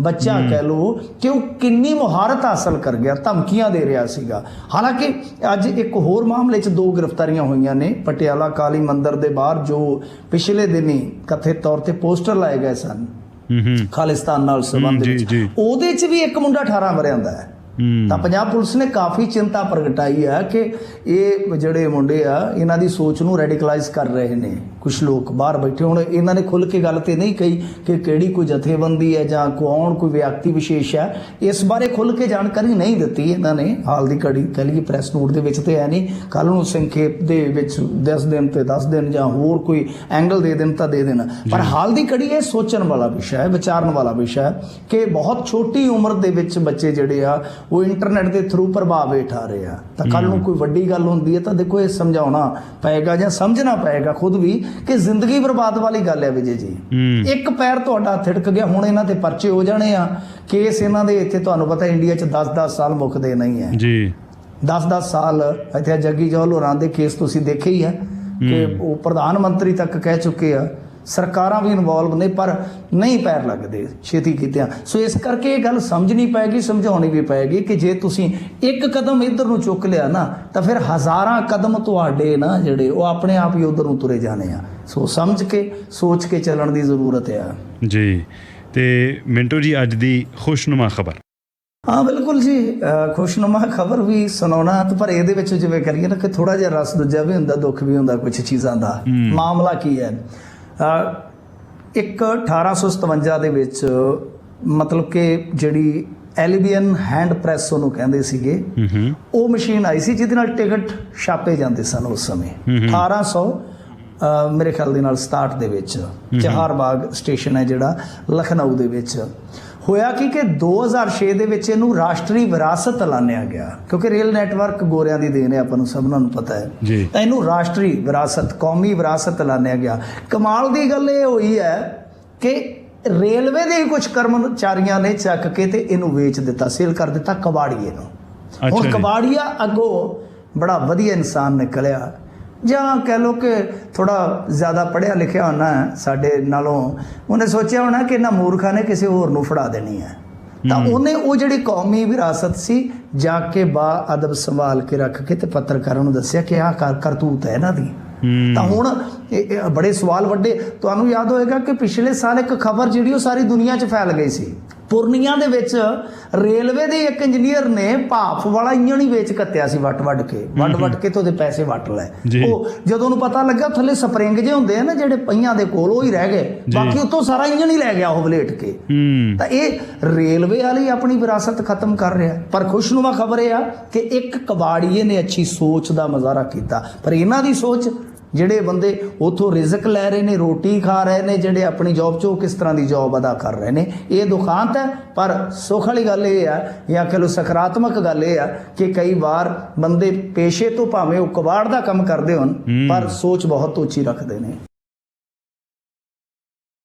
ਬੱਚਾ ਕਹਿ ਲਓ ਕਿ ਉਹ ਕਿੰਨੀ ਮੁਹਾਰਤ ਹਾਸਲ ਕਰ ਗਿਆ, ਧਮਕੀਆਂ ਦੇ ਰਿਹਾ ਸੀਗਾ। ਹਾਲਾਂਕਿ ਅੱਜ ਇੱਕ ਹੋਰ ਮਾਮਲੇ 'ਚ 2 ਗ੍ਰਿਫਤਾਰੀਆਂ ਹੋਈਆਂ ਨੇ ਪਟਿਆਲਾ ਕਾਲੀ ਮੰਦਿਰ ਦੇ ਬਾਹਰ, ਜੋ ਪਿਛਲੇ ਦਿਨੀ ਕਥਿਤ ਤੌਰ ਤੇ ਪੋਸਟਰ ਲਾਏ ਗਏ ਸਨ ਖਾਲਿਸਤਾਨ ਨਾਲ ਸੰਬੰਧਿਤ, ਉਹਦੇ 'ਚ ਵੀ ਇੱਕ ਮੁੰਡਾ 18 ਵਰਿਆਂ ਦਾ ਹੈ। ਤਾਂ ਪੰਜਾਬ ਪੁਲਿਸ ਨੇ ਕਾਫੀ ਚਿੰਤਾ ਪ੍ਰਗਟਾਈ ਹੈ ਕਿ ਇਹ ਜਿਹੜੇ ਮੁੰਡੇ ਆ ਇਹਨਾਂ ਦੀ ਸੋਚ ਨੂੰ ਰੈਡੀਕਲਾਈਜ਼ ਕਰ ਰਹੇ ਨੇ ਕੁਝ ਲੋਕ ਬਾਹਰ ਬੈਠੇ। ਹੁਣ ਇਹਨਾਂ ਨੇ ਖੁੱਲ੍ਹ ਕੇ ਗੱਲ ਤੇ ਨਹੀਂ ਕਹੀ ਕਿ ਕਿਹੜੀ ਕੋਈ ਜਥੇਬੰਦੀ ਹੈ ਜਾਂ ਕੌਣ ਕੋਈ ਵਿਅਕਤੀ ਵਿਸ਼ੇਸ਼ ਹੈ, ਇਸ ਬਾਰੇ ਖੁੱਲ੍ਹ ਕੇ ਜਾਣਕਾਰੀ ਨਹੀਂ ਦਿੱਤੀ ਇਹਨਾਂ ਨੇ ਹਾਲ ਦੀ ਘੜੀ। ਕਹਿ ਲਈਏ ਪ੍ਰੈਸ ਨੋਟ ਦੇ ਵਿੱਚ ਤੇ ਹੈ ਨਹੀਂ, ਕੱਲ੍ਹ ਨੂੰ ਸੰਖੇਪ ਦੇ ਵਿੱਚ 10 ਦਿਨ ਤੇ 10 ਦਿਨ ਜਾਂ ਹੋਰ ਕੋਈ ਐਂਗਲ ਦੇ ਦੇਣ ਤਾਂ ਦੇ ਦੇਣ, ਪਰ ਹਾਲ ਦੀ ਘੜੀ ਇਹ ਸੋਚਣ ਵਾਲਾ ਵਿਸ਼ਾ ਹੈ, ਵਿਚਾਰਨ ਵਾਲਾ ਵਿਸ਼ਾ ਹੈ ਕਿ ਬਹੁਤ ਛੋਟੀ ਉਮਰ ਦੇ ਵਿੱਚ ਬੱਚੇ ਜਿਹੜੇ ਆ ਉਹ ਇੰਟਰਨੈਟ ਦੇ ਥਰੂ ਪ੍ਰਭਾਵ ਹੇਠ ਆ ਰਹੇ ਆ। ਤਾਂ ਕੱਲ੍ਹ ਨੂੰ ਕੋਈ ਵੱਡੀ ਗੱਲ ਹੁੰਦੀ ਹੈ ਤਾਂ ਦੇਖੋ ਇਹ ਸਮਝਾਉਣਾ ਪਏਗਾ ਜਾਂ ਸਮਝਣਾ ਪਏਗਾ ਖੁਦ ਵੀ ਕਿ ਜ਼ਿੰਦਗੀ ਬਰਬਾਦ ਵਾਲੀ ਗੱਲ ਹੈ ਵਿਜੇ ਜੀ। ਇੱਕ ਪੈਰ ਤੁਹਾਡਾ ਥਿੜਕ ਗਿਆ, ਹੁਣ ਇਹਨਾਂ ਤੇ ਪਰਚੇ ਹੋ ਜਾਣੇ ਆ, ਕੇਸ ਇਹਨਾਂ ਦੇ ਇੱਥੇ ਤੁਹਾਨੂੰ ਪਤਾ ਇੰਡੀਆ 'ਚ 10-10 ਸਾਲ ਮੁੱਕਦੇ ਨਹੀਂ ਹੈ ਜੀ, 10-10 ਸਾਲ। ਇੱਥੇ ਜੱਗੀ ਜੌਹਲ ਹੋਰਾਂ ਦੇ ਕੇਸ ਤੁਸੀਂ ਦੇਖੇ ਹੀ ਹੈ ਕਿ ਉਹ ਪ੍ਰਧਾਨ ਮੰਤਰੀ ਤੱਕ ਕਹਿ ਚੁੱਕੇ ਆ, ਸਰਕਾਰਾਂ ਵੀ ਇਨਵੋਲਵ ਨੇ ਪਰ ਨਹੀਂ ਪੈਰ ਲੱਗਦੇ ਛੇਤੀ ਕੀਤਿਆਂ। ਸੋ ਇਸ ਕਰਕੇ ਇਹ ਗੱਲ ਸਮਝਣੀ ਪਏਗੀ, ਸਮਝਾਉਣੀ ਵੀ ਪਏਗੀ ਕਿ ਜੇ ਤੁਸੀਂ ਇੱਕ ਕਦਮ ਇੱਧਰ ਨੂੰ ਚੁੱਕ ਲਿਆ ਨਾ ਤਾਂ ਫਿਰ ਹਜ਼ਾਰਾਂ ਕਦਮ ਤੁਹਾਡੇ ਨਾ ਜਿਹੜੇ ਉਹ ਆਪਣੇ ਆਪ ਹੀ ਉੱਧਰ ਨੂੰ ਤੁਰੇ ਜਾਣੇ ਆ। ਸੋ ਸਮਝ ਕੇ ਸੋਚ ਕੇ ਚੱਲਣ ਦੀ ਜ਼ਰੂਰਤ ਆ ਜੀ। ਤੇ ਮਿੰਟੂ ਜੀ, ਅੱਜ ਦੀ ਖੁਸ਼ਨੁਮਾ ਖਬਰ? ਹਾਂ ਬਿਲਕੁਲ ਜੀ, ਖੁਸ਼ਨੁਮਾ ਖਬਰ ਵੀ ਸੁਣਾਉਣਾ, ਪਰ ਇਹਦੇ ਵਿੱਚ ਜਿਵੇਂ ਕਰੀਏ ਨਾ ਕਿ ਥੋੜਾ ਜਿਹਾ ਰਸ ਦੂਜਾ ਵੀ ਹੁੰਦਾ, ਦੁੱਖ ਵੀ ਹੁੰਦਾ ਕੁਝ ਚੀਜ਼ਾਂ ਦਾ। ਮਾਮਲਾ ਕੀ ਹੈ, ਇੱਕ 1857 ਦੇ ਵਿੱਚ ਮਤਲਬ ਕਿ ਜਿਹੜੀ ਐਲੀਬੀਅਨ ਹੈਂਡ ਪ੍ਰੈਸ ਉਹਨੂੰ ਕਹਿੰਦੇ ਸੀਗੇ। ਉਹ ਮਸ਼ੀਨ ਆਈ ਸੀ ਜਿਹਦੇ ਨਾਲ ਟਿਕਟ ਛਾਪੇ ਜਾਂਦੇ ਸਨ ਉਸ ਸਮੇਂ 1800 ਮੇਰੇ ਖਿਆਲ ਦੇ ਨਾਲ 67 ਦੇ ਵਿੱਚ ਚਹਾਰ ਬਾਗ ਸਟੇਸ਼ਨ ਹੈ ਜਿਹੜਾ ਲਖਨਊ ਦੇ ਵਿੱਚ। ਹੋਇਆ ਕਿ 2006 ਦੇ ਵਿੱਚ ਇਹਨੂੰ ਰਾਸ਼ਟਰੀ ਵਿਰਾਸਤ ਐਲਾਨਿਆ ਗਿਆ ਕਿਉਂਕਿ ਰੇਲ ਨੈਟਵਰਕ ਗੋਰਿਆਂ ਦੀ ਦੇਣ ਹੈ, ਆਪਾਂ ਨੂੰ ਸਭਨਾਂ ਨੂੰ ਪਤਾ ਹੈ। ਤਾਂ ਇਹਨੂੰ ਰਾਸ਼ਟਰੀ ਵਿਰਾਸਤ, ਕੌਮੀ ਵਿਰਾਸਤ ਐਲਾਨਿਆ ਗਿਆ। ਕਮਾਲ ਦੀ ਗੱਲ ਇਹ ਹੋਈ ਹੈ ਕਿ ਰੇਲਵੇ ਦੇ ਕੁਝ ਕਰਮਚਾਰੀਆਂ ਨੇ ਚੱਕ ਕੇ ਤੇ ਇਹਨੂੰ ਵੇਚ ਦਿੱਤਾ, ਸੇਲ ਕਰ ਦਿੱਤਾ ਕਬਾੜੀਏ ਨੂੰ। ਹੁਣ ਕਬਾੜੀਆ ਅੱਗੋਂ ਬੜਾ ਵਧੀਆ ਇਨਸਾਨ ਨਿਕਲਿਆ, ਜਾਂ ਕਹਿ ਲਓ ਕਿ ਥੋੜਾ ਜ਼ਿਆਦਾ ਪੜ੍ਹਿਆ ਲਿਖਿਆ ਹੋਣਾ ਸਾਡੇ ਨਾਲੋਂ। ਉਹਨੇ ਸੋਚਿਆ ਹੋਣਾ ਕਿ ਇਹਨਾਂ ਮੂਰਖਾਂ ਨੇ ਕਿਸੇ ਹੋਰ ਨੂੰ ਫੜਾ ਦੇਣੀ ਹੈ, ਤਾਂ ਉਹਨੇ ਉਹ ਜਿਹੜੀ ਕੌਮੀ ਵਿਰਾਸਤ ਸੀ ਜਾ ਕੇ ਬਾ ਅਦਬ ਸੰਭਾਲ ਕੇ ਰੱਖ ਕੇ ਤੇ ਪੱਤਰਕਾਰਾਂ ਨੂੰ ਦੱਸਿਆ ਕਿ ਆਹ ਕਰਤੂਤ ਹੈ ਇਹਨਾਂ ਦੀ। ਤਾਂ ਹੁਣ ਇਹ ਬੜੇ ਸਵਾਲ ਵੱਡੇ। ਤੁਹਾਨੂੰ ਯਾਦ ਹੋਏਗਾ ਕਿ ਪਿਛਲੇ ਸਾਲ ਇੱਕ ਖਬਰ ਜਿਹੜੀ ਉਹ ਸਾਰੀ ਦੁਨੀਆ 'ਚ ਫੈਲ ਗਈ ਸੀ। ਪੁਰਨੀਆ ਦੇ ਵਿੱਚ ਰੇਲਵੇ ਦੇ ਇੱਕ ਇੰਜੀਨੀਅਰ ਨੇ ਭਾਫ ਵਾਲਾ ਇੰਜਣ ਹੀ ਵੇਚ ਕੱਤਿਆ ਸੀ, ਵੱਟ ਕੇ ਤੇ ਉਹਦੇ ਪੈਸੇ ਵੱਟ ਲਏ। ਉਹ ਜਦੋਂ ਉਹਨੂੰ ਪਤਾ ਲੱਗਾ ਥੱਲੇ ਸਪਰਿੰਗ ਜੇ ਹੁੰਦੇ ਆ ਨਾ ਜਿਹੜੇ ਪਹੀਆਂ ਦੇ ਕੋਲ, ਉਹ ਹੀ ਰਹਿ ਗਏ, ਬਾਕੀ ਉੱਥੋਂ ਸਾਰਾ ਇੰਜਣ ਹੀ ਲੈ ਗਿਆ ਉਹ ਵਲੇਟ ਕੇ। ਤਾਂ ਇਹ ਰੇਲਵੇ ਵਾਲੀ ਆਪਣੀ ਵਿਰਾਸਤ ਖਤਮ ਕਰ ਰਿਹਾ। ਪਰ ਖੁਸ਼ਨੁਮਾ ਖਬਰ ਇਹ ਆ ਕਿ ਇੱਕ ਕਬਾੜੀਏ ਨੇ ਅੱਛੀ ਸੋਚ ਦਾ ਮੁਜ਼ਾਹਰਾ ਕੀਤਾ। ਪਰ ਇਹਨਾਂ ਦੀ ਸੋਚ, ਜਿਹੜੇ ਬੰਦੇ ਉੱਥੋਂ ਰਿਜ਼ਕ ਲੈ ਰਹੇ ਨੇ, ਰੋਟੀ ਖਾ ਰਹੇ ਨੇ, ਜਿਹੜੇ ਆਪਣੀ ਜੌਬ 'ਚੋਂ ਕਿਸ ਤਰ੍ਹਾਂ ਦੀ ਜੌਬ ਅਦਾ ਕਰ ਰਹੇ ਨੇ, ਇਹ ਦੁਖਾਂਤ ਹੈ। ਪਰ ਸੁੱਖ ਵਾਲੀ ਗੱਲ ਇਹ ਆ, ਜਾਂ ਕਹਿ ਲਓ ਸਕਾਰਾਤਮਕ ਗੱਲ ਇਹ ਆ ਕਿ ਕਈ ਵਾਰ ਬੰਦੇ ਪੇਸ਼ੇ ਤੋਂ ਭਾਵੇਂ ਉਹ ਕਬਾੜ ਦਾ ਕੰਮ ਕਰਦੇ ਹੋਣ ਪਰ ਸੋਚ ਬਹੁਤ ਉੱਚੀ ਰੱਖਦੇ ਨੇ।